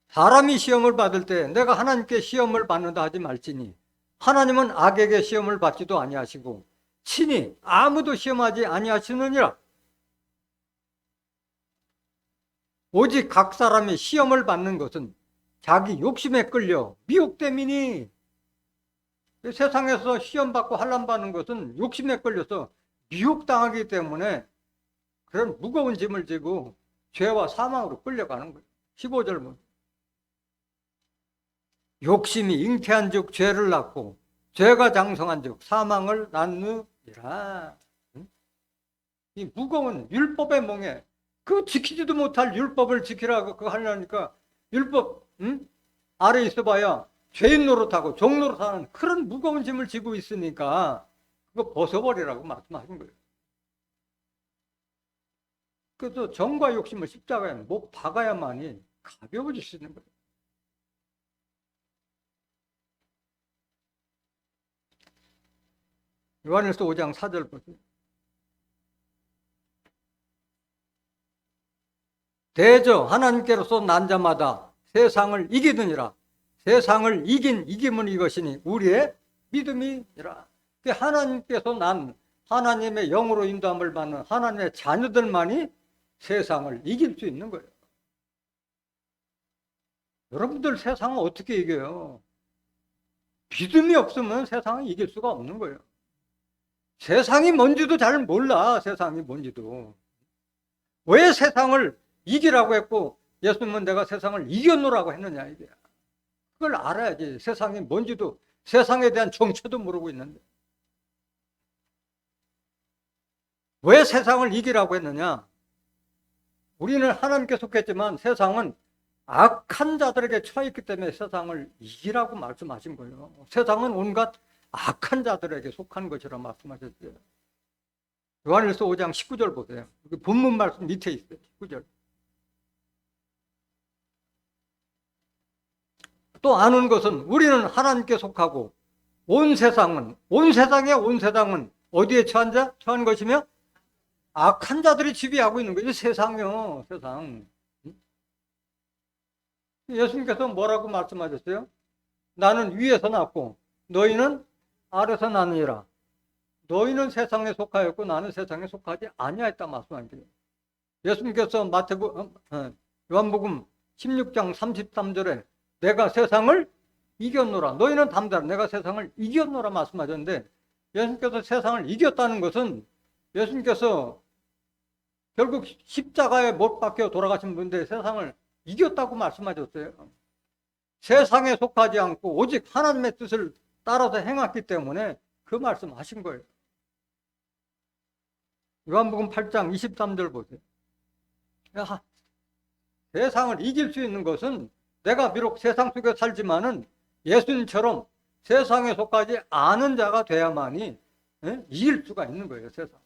사람이 시험을 받을 때 내가 하나님께 시험을 받는다 하지 말지니 하나님은 악에게 시험을 받지도 아니하시고 친히 아무도 시험하지 아니하시느니라. 오직 각 사람이 시험을 받는 것은 자기 욕심에 끌려 미혹됨이니. 세상에서 시험 받고 환난 받는 것은 욕심에 끌려서 미혹당하기 때문에 그런 무거운 짐을 지고 죄와 사망으로 끌려가는 거예요. 15절 보면 욕심이 잉태한 즉 죄를 낳고 죄가 장성한 즉 사망을 낳느니라. 이 무거운 율법의 몽에 그 지키지도 못할 율법을 지키라고 그거 하려니까 율법 아래 있어봐야 죄인 노릇하고 종 노릇하는 그런 무거운 짐을 지고 있으니까 그거 벗어버리라고 말씀하신 거예요. 그래서 정과 욕심을 십자가에 못 박아야만이 가벼워질 수 있는 거예요. 요한일서 5장 4절 보세요. 대저 하나님께로서 난 자마다 세상을 이기느니라. 세상을 이긴 이김은 이것이니 우리의 믿음이니라. 하나님께서 난 하나님의 영으로 인도함을 받는 하나님의 자녀들만이 세상을 이길 수 있는 거예요. 여러분들 세상은 어떻게 이겨요? 믿음이 없으면 세상을 이길 수가 없는 거예요. 세상이 뭔지도 잘 몰라. 세상이 뭔지도. 왜 세상을 이기라고 했고 예수님은 내가 세상을 이겨놓으라고 했느냐 이게. 그걸 알아야지. 세상이 뭔지도 세상에 대한 정체도 모르고 있는데. 왜 세상을 이기라고 했느냐? 우리는 하나님께 속했지만 세상은 악한 자들에게 처해있기 때문에 세상을 이기라고 말씀하신 거예요. 세상은 온갖 악한 자들에게 속한 것이라 말씀하셨어요. 요한일서 5장 19절 보세요. 본문 말씀 밑에 있어요. 19절. 또 아는 것은 우리는 하나님께 속하고 온 세상은 어디에 처한 것이며 악한 자들이 지배하고 있는 거죠. 세상이요. 세상. 예수님께서 뭐라고 말씀하셨어요? 나는 위에서 났고 너희는 아래서 나느니라. 너희는 세상에 속하였고 나는 세상에 속하지 아니하였다 말씀하셨어요. 예수님께서 요한복음 16장 33절에 내가 세상을 이겼노라. 너희는 담대하라. 내가 세상을 이겼노라 말씀하셨는데 예수님께서 세상을 이겼다는 것은 예수님께서 결국 십자가에 못 박혀 돌아가신 분인데 세상을 이겼다고 말씀하셨어요. 세상에 속하지 않고 오직 하나님의 뜻을 따라서 행했기 때문에 그 말씀하신 거예요. 요한복음 8장 23절 보세요. 세상을 이길 수 있는 것은 내가 비록 세상 속에 살지만은 예수님처럼 세상에 속하지 않은 자가 돼야만이 이길 수가 있는 거예요. 세상.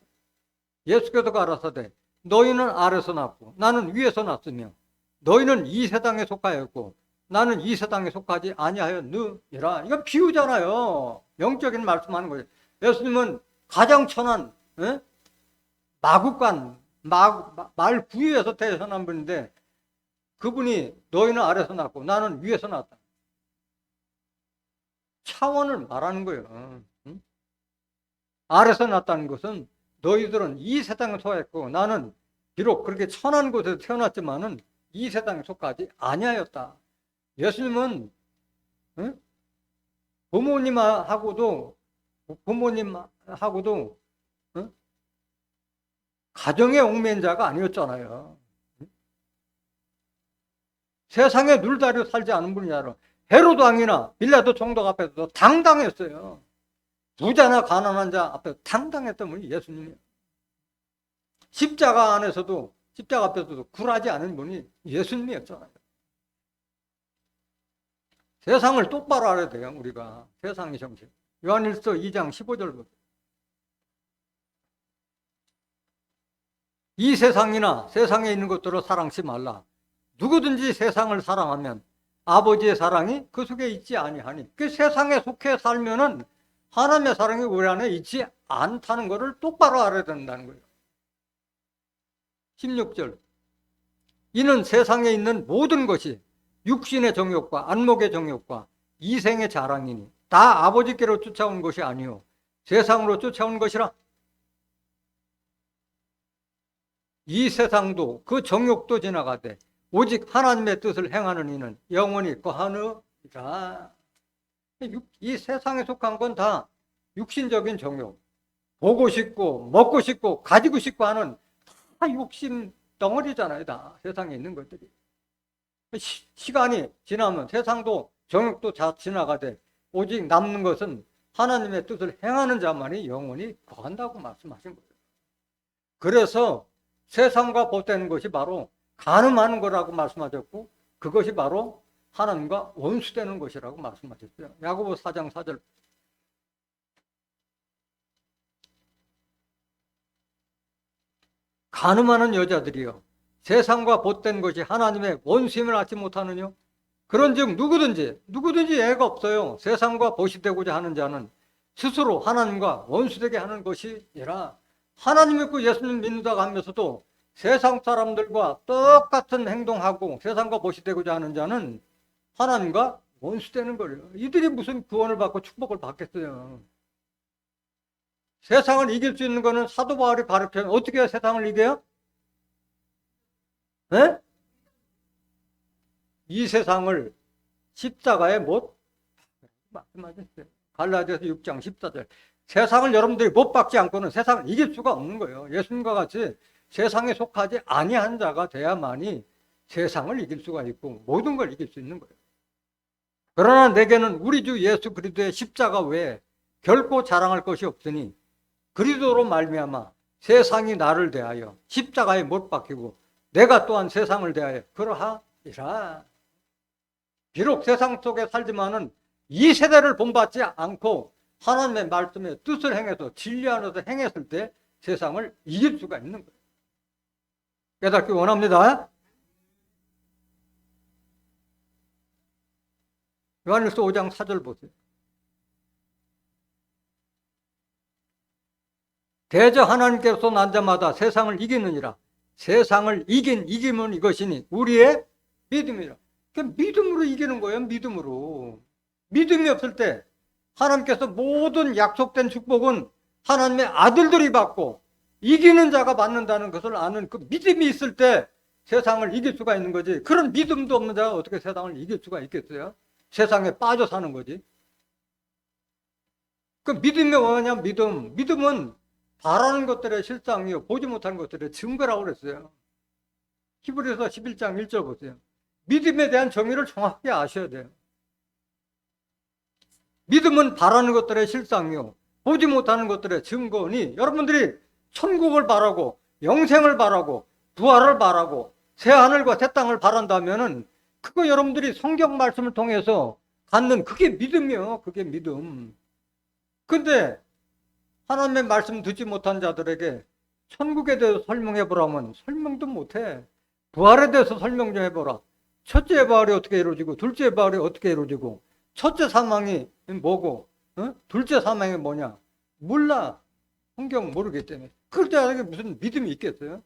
예수께서 가라사대 너희는 아래서 났고 나는 위에서 났으며 너희는 이 세상에 속하였고 나는 이 세상에 속하지 아니하였느니라. 이건 비유잖아요. 영적인 말씀하는 거예요. 예수님은 가장 천한 마국간 말 구유에서 태어난 분인데 그분이 너희는 아래서 났고 나는 위에서 났다. 차원을 말하는 거예요. 아래서 났다는 것은 너희들은 이 세상에 속했고 나는 비록 그렇게 천한 곳에서 태어났지만은 이 세상에 속하지 아니하였다. 예수님은 부모님하고도 가정의 옥매자가 아니었잖아요. 세상에 눌다리로 살지 않은 분이잖아요. 헤로드 왕이나 빌라도 총독 앞에서도 당당했어요. 부자나 가난한 자 앞에서 당당했던 분이 예수님이에요. 십자가 앞에서도 굴하지 않은 분이 예수님이었잖아요. 세상을 똑바로 알아야 돼요. 우리가 세상의 정신. 요한일서 2장 15절 보세요. 이 세상이나 세상에 있는 것들을 사랑치 말라. 누구든지 세상을 사랑하면 아버지의 사랑이 그 속에 있지 아니하니. 그 세상에 속해 살면은 하나님의 사랑이 우리 안에 있지 않다는 것을 똑바로 알아야 된다는 거예요. 16절. 이는 세상에 있는 모든 것이 육신의 정욕과 안목의 정욕과 이생의 자랑이니 다 아버지께로 쫓아온 것이 아니요 세상으로 쫓아온 것이라. 이 세상도 그 정욕도 지나가되 오직 하나님의 뜻을 행하는 이는 영원히 거하느니라. 이 세상에 속한 건 다 육신적인 정욕. 보고 싶고 먹고 싶고 가지고 싶고 하는 다 욕심 덩어리잖아요. 다 세상에 있는 것들이. 시간이 지나면 세상도 정욕도 다 지나가되 오직 남는 것은 하나님의 뜻을 행하는 자만이 영원히 거한다고 말씀하신 거예요. 그래서 세상과 보태는 것이 바로 간음하는 거라고 말씀하셨고 그것이 바로 하나님과 원수되는 것이라고 말씀하셨어요. 야고보 4장 4절. 간음하는 여자들이여 세상과 보탠 것이 하나님의 원수임을 알지 못하느냐? 그런즉 누구든지 애가 없어요. 세상과 보시되고자 하는 자는 스스로 하나님과 원수되게 하는 것이니라. 하나님 믿고 예수님 믿는다고 하면서도 세상 사람들과 똑같은 행동하고 세상과 보시되고자 하는 자는 하나님과 원수되는 거예요. 이들이 무슨 구원을 받고 축복을 받겠어요. 세상을 이길 수 있는 거는 사도 바울이 가르쳐요. 어떻게 해야 세상을 이겨요? 네? 이 세상을 십자가에 못 말씀하셨어요. 갈라디아서 6장 14절. 세상을 여러분들이 못 박지 않고는 세상을 이길 수가 없는 거예요. 예수님과 같이 세상에 속하지 아니한 자가 돼야만이 세상을 이길 수가 있고 모든 걸 이길 수 있는 거예요. 그러나 내게는 우리 주 예수 그리스도의 십자가 외에 결코 자랑할 것이 없으니 그리스도로 말미암아 세상이 나를 대하여 십자가에 못 박히고 내가 또한 세상을 대하여 그러하리라. 비록 세상 속에 살지만은 이 세대를 본받지 않고 하나님의 말씀에 뜻을 행해서 진리 안에서 행했을 때 세상을 이길 수가 있는 거예요. 깨닫기 원합니다. 요한일서 5장 4절 보세요. 대저 하나님께서 난 자마다 세상을 이기느니라. 세상을 이김은 이것이니 우리의 믿음이라. 믿음으로 이기는 거예요. 믿음으로. 믿음이 없을 때 하나님께서 모든 약속된 축복은 하나님의 아들들이 받고 이기는 자가 받는다는 것을 아는 그 믿음이 있을 때 세상을 이길 수가 있는 거지. 그런 믿음도 없는 자가 어떻게 세상을 이길 수가 있겠어요? 세상에 빠져 사는 거지. 그 믿음이 뭐냐? 믿음은 바라는 것들의 실상이요 보지 못하는 것들의 증거라고 그랬어요. 히브리서 11장 1절 보세요. 믿음에 대한 정의를 정확히 아셔야 돼요. 믿음은 바라는 것들의 실상이요 보지 못하는 것들의 증거니 여러분들이 천국을 바라고 영생을 바라고 부활을 바라고 새 하늘과 새 땅을 바란다면은 그거 여러분들이 성경 말씀을 통해서 갖는 그게 믿음이요. 그게 믿음. 근데 하나님의 말씀 듣지 못한 자들에게 천국에 대해서 설명해 보라면 설명도 못해. 부활에 대해서 설명 좀 해보라. 첫째 부활이 어떻게 이루어지고 둘째 부활이 어떻게 이루어지고 첫째 사망이 뭐고 둘째 사망이 뭐냐 몰라. 성경 모르기 때문에. 그럴 때 무슨 믿음이 있겠어요?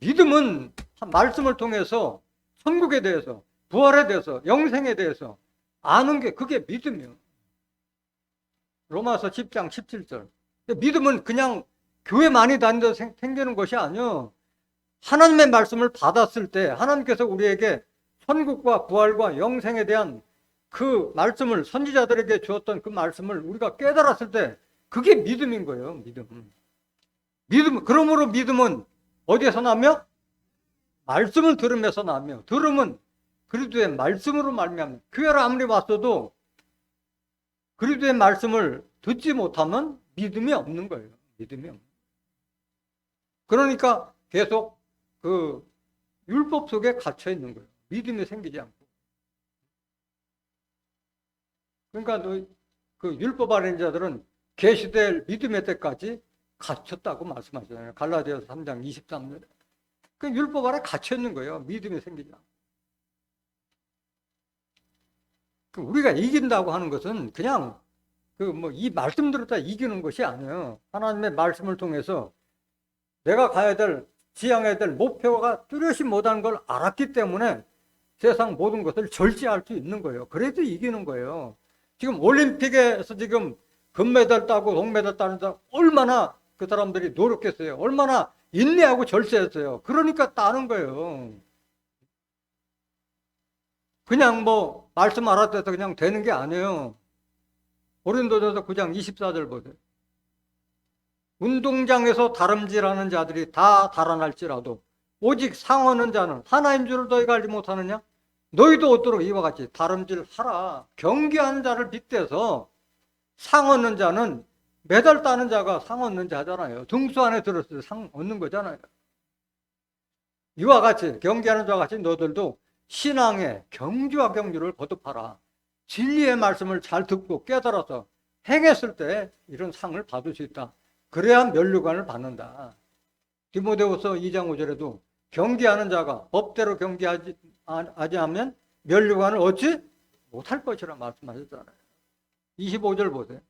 믿음은 말씀을 통해서 천국에 대해서 부활에 대해서 영생에 대해서 아는 게 그게 믿음이에요. 로마서 10장 17절. 믿음은 그냥 교회 많이 다니면서 생기는 것이 아니에요. 하나님의 말씀을 받았을 때 하나님께서 우리에게 천국과 부활과 영생에 대한 그 말씀을 선지자들에게 주었던 그 말씀을 우리가 깨달았을 때 그게 믿음인 거예요. 믿음. 그러므로 믿음은 어디에서 나며? 말씀을 들으면서 나며 들음은 그리스도의 말씀으로 말미암아. 교회를 아무리 왔어도 그리스도의 말씀을 듣지 못하면 믿음이 없는 거예요. 믿음이 없는. 그러니까 계속 그 율법 속에 갇혀 있는 거예요. 믿음이 생기지 않고. 그러니까 그 율법 아래 자들은 계시될 믿음의 때까지 갇혔다고 말씀하잖아요. 갈라디아서 3장 23절에. 그 율법 아래 갇혀 있는 거예요. 믿음이 생기지 않고. 우리가 이긴다고 하는 것은 그냥 이 말씀대로 다 이기는 것이 아니에요. 하나님의 말씀을 통해서 내가 가야 될 지향해야 될 목표가 뚜렷이 못한 걸 알았기 때문에 세상 모든 것을 절제할 수 있는 거예요. 그래도 이기는 거예요. 지금 올림픽에서 지금 금메달 따고 동메달 따는 사람 얼마나 그 사람들이 노력했어요. 얼마나 인내하고 절제했어요. 그러니까 따는 거예요. 그냥 뭐 말씀 알아듣어서 그냥 되는 게 아니에요. 고린도전서 9장 24절 보세요. 운동장에서 다름질하는 자들이 다 달아날지라도 오직 상하는 자는 하나인 줄을 너희가 알지 못하느냐? 너희도 얻도록 이와 같이 다름질하라. 경계하는 자를 빗대서 상 얻는 자는 메달 따는 자가 상 얻는 자잖아요. 등수 안에 들었을 때 상 얻는 거잖아요. 이와 같이 경계하는 자와 같이 너희들도 신앙의 경주와 경주를 거듭하라. 진리의 말씀을 잘 듣고 깨달아서 행했을 때 이런 상을 받을 수 있다. 그래야 면류관을 받는다. 디모데후서 2장 5절에도 경계하는 자가 법대로 경계하지 하면 면류관을 얻지 못할 것이라 말씀하셨잖아요. 25절 보세요.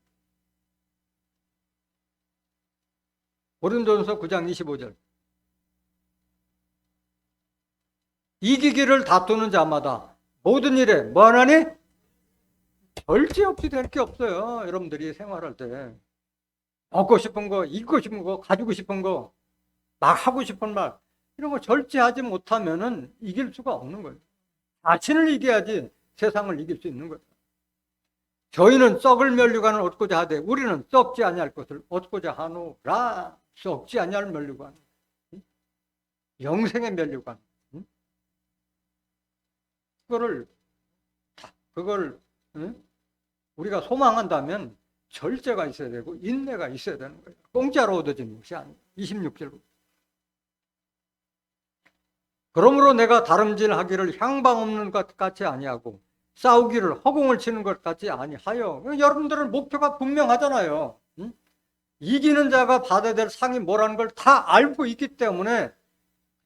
고린도전서 9장 25절. 이기기를 다투는 자마다 모든 일에 뭐하나니? 절제 없이 될 게 없어요. 여러분들이 생활할 때 먹고 싶은 거, 입고 싶은 거, 가지고 싶은 거, 막 하고 싶은 말 이런 거 절제하지 못하면은 이길 수가 없는 거예요. 자신을 이겨야지 세상을 이길 수 있는 거예요. 저희는 썩을 면류관을 얻고자 하되 우리는 썩지 아니할 것을 얻고자 하노라. 썩지 아니할 면류관, 영생의 면류관. 그걸 우리가 소망한다면 절제가 있어야 되고 인내가 있어야 되는 거예요. 공짜로 얻어지는 것이 아니에요. 26절. 그러므로 내가 다름질하기를 향방 없는 것 같이 아니하고 싸우기를 허공을 치는 것 같지 아니하여. 여러분들은 목표가 분명하잖아요. 이기는 자가 받아야 될 상이 뭐라는 걸 다 알고 있기 때문에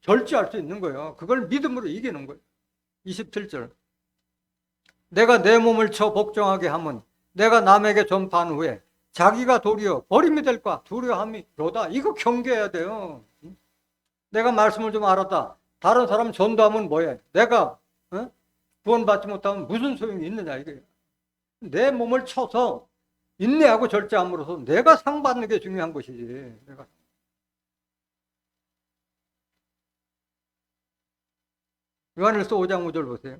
절제할 수 있는 거예요. 그걸 믿음으로 이기는 거예요. 27절. 내가 내 몸을 쳐 복종하게 하면 내가 남에게 전파한 후에 자기가 도리어 버림이 될까 두려움이 로다. 이거 경계해야 돼요. 내가 말씀을 좀 알았다. 다른 사람 전도하면 뭐해? 내가 구원받지 못하면 무슨 소용이 있느냐 이거예요. 내 몸을 쳐서 인내하고 절제함으로써 내가 상 받는 게 중요한 것이지. 내가. 요한일서 5장 5절 보세요.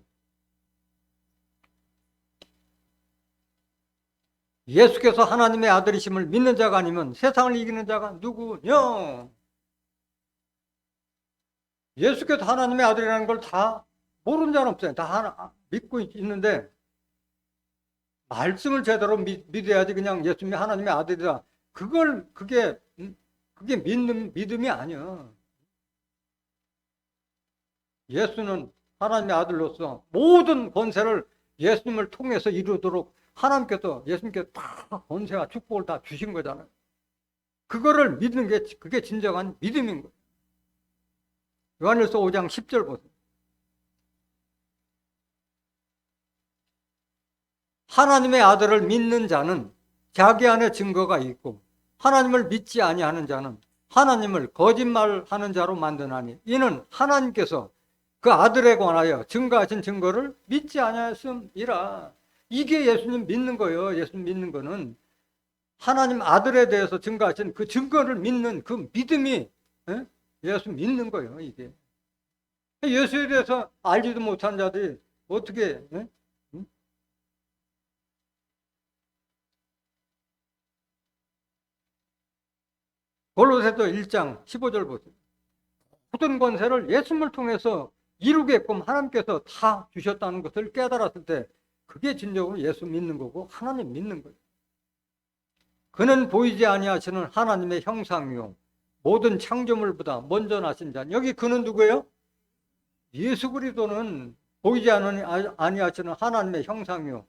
예수께서 하나님의 아들이심을 믿는 자가 아니면 세상을 이기는 자가 누구냐? 예수께서 하나님의 아들이라는 걸 다 모르는 자는 없어요. 다 하나 믿고 있는데 말씀을 제대로 믿어야지. 그냥 예수님이 하나님의 아들이다. 그게 믿음이 아니야. 예수는 하나님의 아들로서 모든 권세를 예수님을 통해서 이루도록 하나님께서 예수님께서 다 권세와 축복을 다 주신 거잖아요. 그거를 믿는 게 그게 진정한 믿음인 거예요. 요한일서 5장 10절 보세요. 하나님의 아들을 믿는 자는 자기 안에 증거가 있고 하나님을 믿지 아니하는 자는 하나님을 거짓말하는 자로 만드나니 이는 하나님께서 그 아들에 관하여 증거하신 증거를 믿지 아니하였음이라. 이게 예수님 믿는 거예요. 예수님 믿는 거는 하나님 아들에 대해서 증거하신 그 증거를 믿는 그 믿음이 예수 믿는 거예요. 이게 예수에 대해서 알지도 못한 자들이 어떻게 골로새서 1장 15절 보세요. 모든 권세를 예수님을 통해서 이루게끔 하나님께서 다 주셨다는 것을 깨달았을 때 그게 진정으로 예수 믿는 거고 하나님 믿는 거예요. 그는 보이지 아니하시는 하나님의 형상이요 모든 창조물보다 먼저 나신 자. 여기 그는 누구예요? 예수 그리스도는 보이지 아니하시는 하나님의 형상이요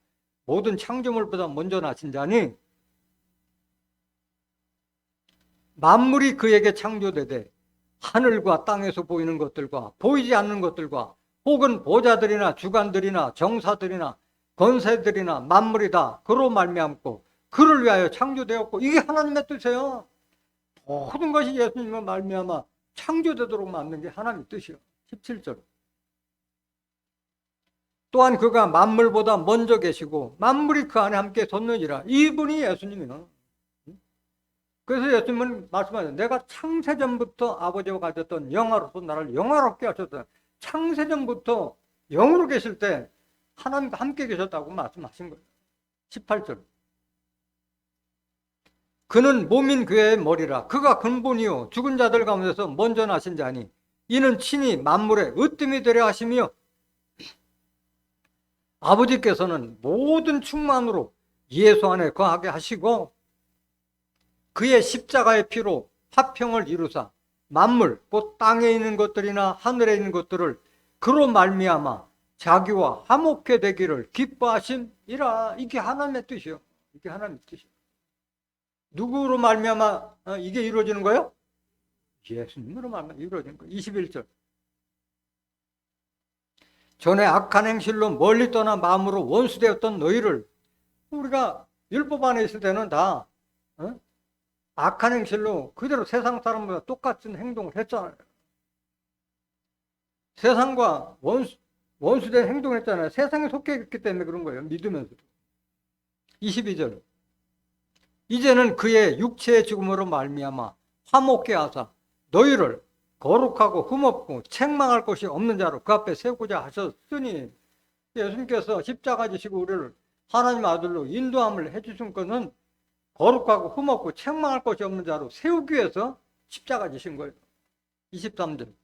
모든 창조물보다 먼저 나신 자니 만물이 그에게 창조되되 하늘과 땅에서 보이는 것들과 보이지 않는 것들과 혹은 보좌들이나 주관들이나 정사들이나 권세들이나 만물이 다 그로 말미암고 그를 위하여 창조되었고. 이게 하나님의 뜻이에요. 모든 것이 예수님의 말미암아 창조되도록 만든 게 하나님의 뜻이에요. 17절. 또한 그가 만물보다 먼저 계시고 만물이 그 안에 함께 섰느니라. 이분이 예수님이에요. 그래서 예수님은 말씀하셨어요. 내가 창세전부터 아버지와 가졌던 영화로서 나를 영화롭게 하셨다. 창세전부터 영으로 계실 때 하나님과 함께 계셨다고 말씀하신 거예요. 18절. 그는 몸인 교회의 머리라. 그가 근본이요 죽은 자들 가운데서 먼저 나신 자니 이는 친히 만물의 으뜸이 되려 하시며 아버지께서는 모든 충만으로 예수 안에 거하게 하시고 그의 십자가의 피로 화평을 이루사 만물 곧 땅에 있는 것들이나 하늘에 있는 것들을 그로 말미암아 자기와 화목해 되기를 기뻐하심이라. 이게 하나님의 뜻이요. 이게 하나님의 뜻이요. 누구로 말미암아 이게 이루어지는 거예요? 예수님으로 말미암아 이루어지는 거예요. 21절. 전에 악한 행실로 멀리 떠나 마음으로 원수되었던 너희를, 우리가 율법 안에 있을 때는 다 악한 행실로 그대로 세상 사람보다 똑같은 행동을 했잖아요. 세상과 원수된 행동을 했잖아요. 세상에 속해 있기 때문에 그런 거예요. 믿으면서도. 22절. 이제는 그의 육체의 죽음으로 말미암아 화목케 하사 너희를 거룩하고 흠없고 책망할 것이 없는 자로 그 앞에 세우고자 하셨으니, 예수님께서 십자가 지시고 우리를 하나님 아들로 인도함을 해주신 것은 거룩하고 흠없고 책망할 것이 없는 자로 세우기 위해서 십자가 지신 거예요. 23절.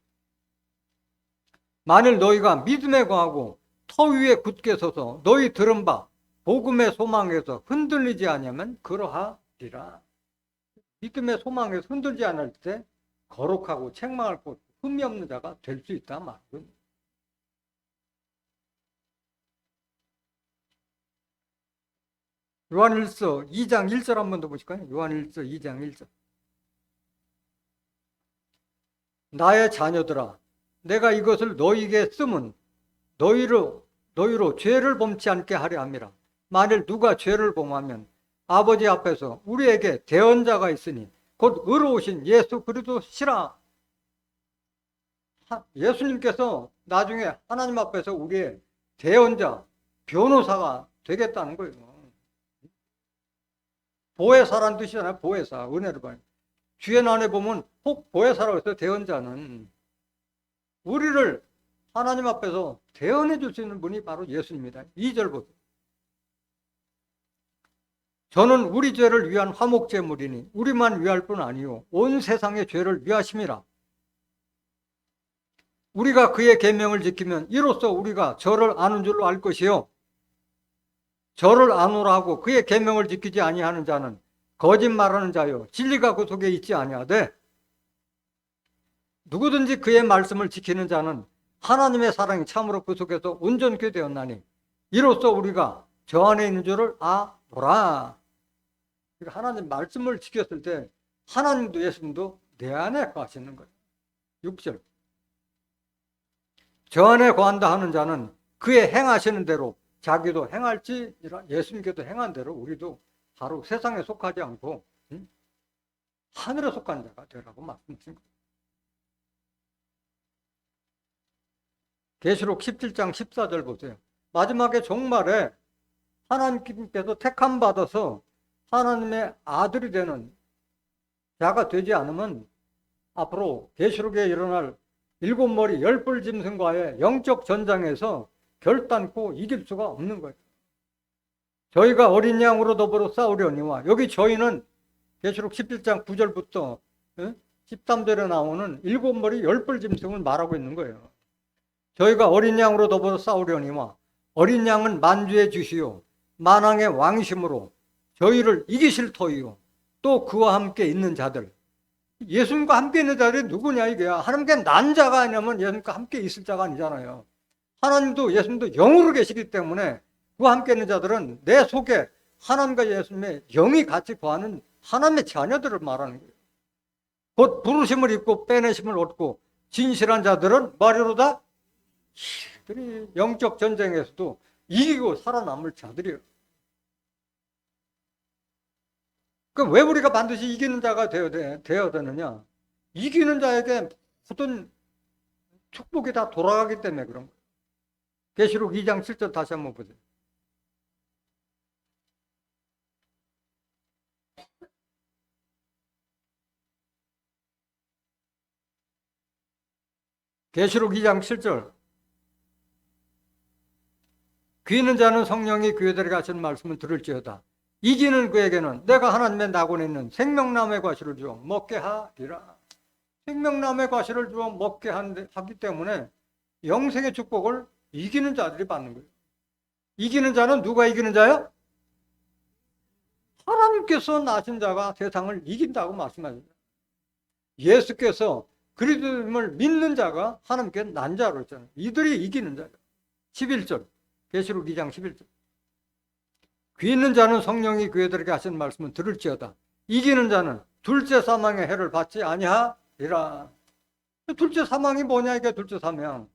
만일 너희가 믿음에 거하고 터 위에 굳게 서서 너희 들은 바 복음의 소망에서 흔들리지 않으면 그러하리라. 믿음의 소망에서 흔들지 않을 때 거룩하고 책망할 것 흠이 없는 자가 될 수 있다 말은. 요한일서 2장 1절 한 번 더 보실까요? 요한일서 2장 1절. 나의 자녀들아, 내가 이것을 너희에게 쓰면 너희로 죄를 범치 않게 하려 함이라. 만일 누가 죄를 범하면 아버지 앞에서 우리에게 대언자가 있으니 곧 의로우신 예수 그리스도시라. 예수님께서 나중에 하나님 앞에서 우리의 대언자, 변호사가 되겠다는 거예요. 보혜사라는 뜻이잖아요. 보혜사, 은혜를 봐요. 주의 안에 보면 혹 보혜사라고 해서 대언자는 우리를 하나님 앞에서 대언해 줄 수 있는 분이 바로 예수님입니다. 2절 보세요. 저는 우리 죄를 위한 화목제물이니 우리만 위할 뿐 아니요 온 세상의 죄를 위하심이라. 우리가 그의 계명을 지키면 이로써 우리가 저를 아는 줄로 알 것이요 저를 아노라 하고 그의 계명을 지키지 아니하는 자는 거짓말하는 자요 진리가 그 속에 있지 아니하되 누구든지 그의 말씀을 지키는 자는 하나님의 사랑이 참으로 그 속에서 온전케 되었나니 이로써 우리가 저 안에 있는 줄을 아노라. 그러니까 하나님 말씀을 지켰을 때 하나님도 예수님도 내 안에 거하시는 거예요. 6절. 저 안에 거한다 하는 자는 그의 행하시는 대로 자기도 행할지니라. 예수님께서 행한 대로 우리도 바로 세상에 속하지 않고 하늘에 속한 자가 되라고 말씀하신 거예요. 계시록 17장 14절 보세요. 마지막에 종말에 하나님께서 택함 받아서 하나님의 아들이 되는 자가 되지 않으면 앞으로 계시록에 일어날 7머리 10뿔 짐승과의 영적 전장에서 결단코 이길 수가 없는 거예요. 저희가 어린 양으로 더불어 싸우려니와, 여기 저희는 계시록 17장 9절부터 13절에 나오는 7머리 10뿔 짐승을 말하고 있는 거예요. 저희가 어린 양으로 더불어 싸우려니와 어린 양은 만주의 주시요 만왕의 왕이심으로 저희를 이기실 터이요 또 그와 함께 있는 자들. 예수님과 함께 있는 자들이 누구냐 이게야. 하나님께 난 자가 아니면 예수님과 함께 있을 자가 아니잖아요. 하나님도 예수님도 영으로 계시기 때문에 그와 함께 있는 자들은 내 속에 하나님과 예수님의 영이 같이 거하는 하나님의 자녀들을 말하는 거예요. 곧 부르심을 입고 빼내심을 얻고 진실한 자들은 말이로다 영적 전쟁에서도 이기고 살아남을 자들이에요. 그럼 왜 우리가 반드시 이기는 자가 되어야 되느냐? 이기는 자에게 모든 축복이 다 돌아가기 때문에 그런 거예요. 계시록 2장 7절 다시 한번 보세요. 계시록 2장 7절. 귀 있는 자는 성령이 그에게 하시는 말씀을 들을지어다. 이기는 그에게는 내가 하나님의 낙원에 있는 생명나무의 과실을 주어 먹게 하리라. 생명나무의 과실을 주어 먹게 하기 때문에 영생의 축복을 이기는 자들이 받는 거예요. 이기는 자는 누가 이기는 자야? 하나님께서 나신 자가 세상을 이긴다고 말씀하십니다. 예수께서 그리스도를 믿는 자가 하나님께 난 자로 했잖아요. 이들이 이기는 자예요. 11절. 계시록 2장 11절. 귀 있는 자는 성령이 그에게 하신 말씀을 들을지어다. 이기는 자는 둘째 사망의 해를 받지 아니하리라. 둘째 사망이 뭐냐? 이게 둘째 사망.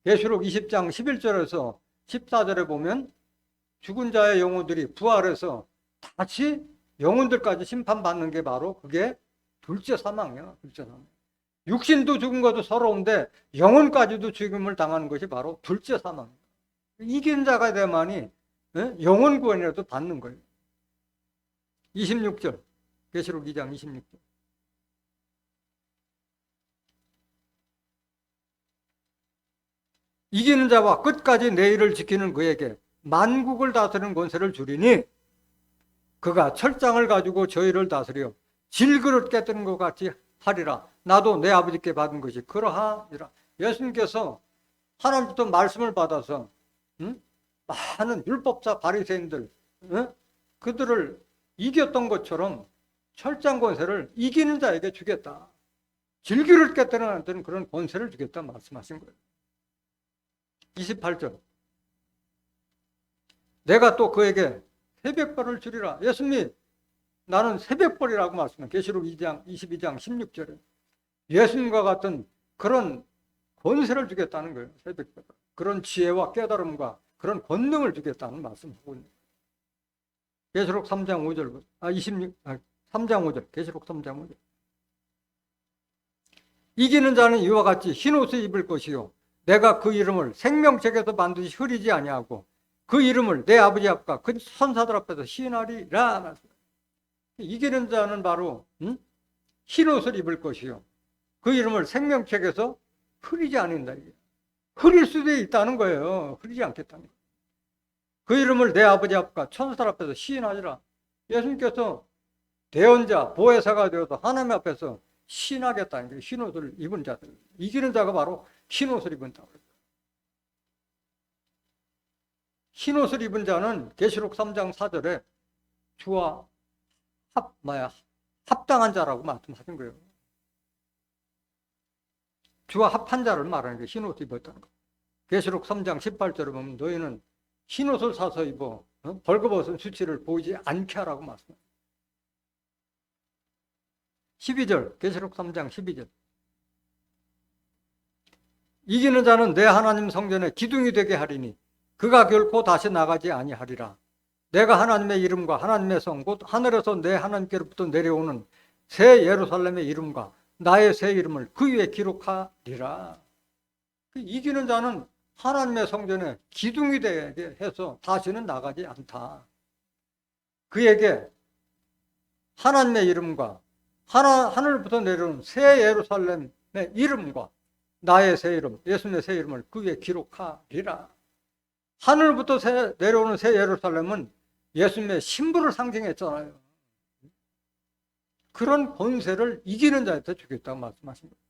계시록 20장 11절에서 14절에 보면 죽은 자의 영혼들이 부활해서 다시 영혼들까지 심판받는 게 바로 그게 둘째 사망이야. 둘째 사망. 육신도 죽은 것도 서러운데 영혼까지도 죽임을 당하는 것이 바로 둘째 사망이야. 이기는 자가 되만이 영혼 구원이라도 받는 거예요. 26절. 계시록 2장 26절. 이기는 자와 끝까지 내 일을 지키는 그에게 만국을 다스리는 권세를 주리니 그가 철장을 가지고 저희를 다스려 질그릇 깨뜨는 것 같이 하리라. 나도 내 아버지께 받은 것이 그러하리라. 예수님께서 하나님부터 말씀을 받아서 많은 율법자 바리새인들 그들을 이겼던 것처럼 철장 권세를 이기는 자에게 주겠다. 질그릇 깨뜨리는 그런 권세를 주겠다 말씀하신 거예요. 28절. 내가 또 그에게 새벽벌을 주리라. 예수님이 나는 새벽벌이라고 말씀해요. 계시록 2장 22장 16절에 예수님과 같은 그런 권세를 주겠다는 거예요. 새벽벌. 그런 지혜와 깨달음과 그런 권능을 주겠다는 말씀하고 있는 거예요. 계시록 3장 5절 3장 5절. 계시록 3장 5절. 이기는 자는 이와 같이 흰옷을 입을 것이요 내가 그 이름을 생명책에서 반드시 흐리지 아니하고 그 이름을 내 아버지 앞과 그 선사들 앞에서 시인하리라. 이기는 자는 바로 흰옷을 입을 것이요 그 이름을 생명책에서 흐리지 않는다. 흐릴 수도 있다는 거예요. 흐리지 않겠다는 거예요. 그 이름을 내 아버지 앞과 천사들 앞에서 시인하리라. 예수님께서 대언자 보혜사가 되어서 하나님 앞에서 시인하겠다는 게 흰옷을 입은 자들. 이기는 자가 바로 흰옷을 입은 자들. 흰옷을 입은 자는 계시록 3장 4절에 주와 합당한 자라고 말씀하신 거예요. 주와 합한 자를 말하는 게 흰옷을 입었다는 거예요. 계시록 3장 18절에 보면 너희는 흰옷을 사서 입어 벌거벗은 수치를 보이지 않게 하라고 말씀합니다. 12절. 계시록 3장 12절. 이기는 자는 내 하나님 성전에 기둥이 되게 하리니 그가 결코 다시 나가지 아니하리라. 내가 하나님의 이름과 하나님의 성 곧 하늘에서 내 하나님께로부터 내려오는 새 예루살렘의 이름과 나의 새 이름을 그 위에 기록하리라. 이기는 자는 하나님의 성전에 기둥이 되게 해서 다시는 나가지 않다. 그에게 하나님의 이름과 하늘부터 내려오는 새 예루살렘의 이름과 나의 새 이름, 예수님의 새 이름을 그 위에 기록하리라. 하늘부터 내려오는 새 예루살렘은 예수님의 신부를 상징했잖아요. 그런 권세를 이기는 자한테 주겠다고 말씀하신 거예요.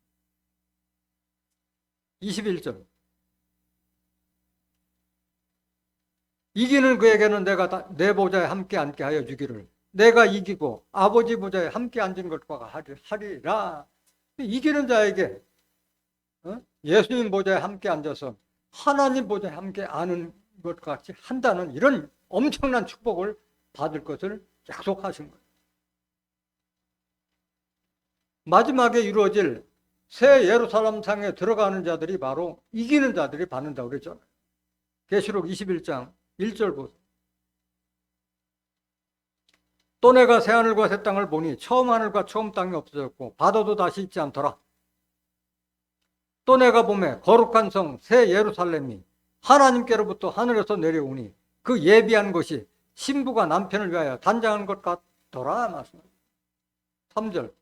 21절. 이기는 그에게는 내가 내 보좌에 함께 앉게 하여 주기를 내가 이기고 아버지 보좌에 함께 앉은 것과 하리라. 이기는 자에게 예수님 보좌에 함께 앉아서 하나님 보좌에 함께 앉는 것 같이 한다는 이런 엄청난 축복을 받을 것을 약속하신 거예요. 마지막에 이루어질 새 예루살렘 상에 들어가는 자들이 바로 이기는 자들이 받는다고 그랬잖아요. 계시록 21장 1절 보세요. 또 내가 새 하늘과 새 땅을 보니 처음 하늘과 처음 땅이 없어졌고 바다도 다시 있지 않더라. 또 내가 보매 거룩한 성 새 예루살렘이 하나님께로부터 하늘에서 내려오니 그 예비한 것이 신부가 남편을 위하여 단장한 것 같더라. 말씀합니다. 3절.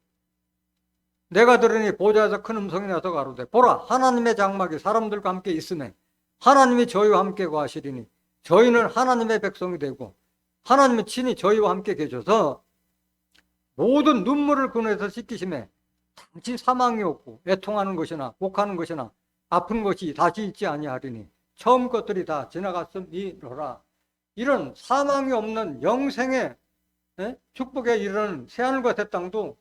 내가 들으니 보좌에서 큰 음성이 나서 가로되 보라 하나님의 장막이 사람들과 함께 있으매 하나님이 저희와 함께 거하시리니 저희는 하나님의 백성이 되고 하나님이 친히 저희와 함께 계셔서 모든 눈물을 그늘에서 씻기심에 단지 사망이 없고 애통하는 것이나 곡하는 것이나 아픈 것이 다시 있지 아니하리니 처음 것들이 다 지나갔음이로라. 이런 사망이 없는 영생의 축복에 이르는 새하늘과 새 땅도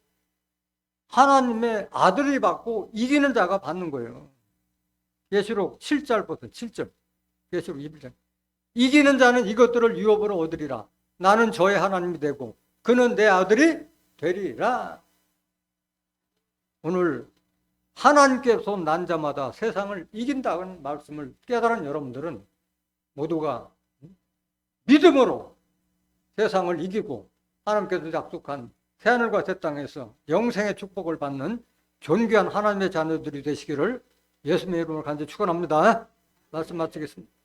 하나님의 아들이 받고 이기는 자가 받는 거예요. 계시록 7절 보세요. 7절. 계시록 21절. 이기는 자는 이것들을 유업으로 얻으리라. 나는 저의 하나님이 되고 그는 내 아들이 되리라. 오늘 하나님께서 난 자마다 세상을 이긴다는 말씀을 깨달은 여러분들은 모두가 믿음으로 세상을 이기고 하나님께서 약속한 새하늘과 새 땅에서 영생의 축복을 받는 존귀한 하나님의 자녀들이 되시기를 예수님의 이름으로 간절히 축원합니다. 말씀 마치겠습니다.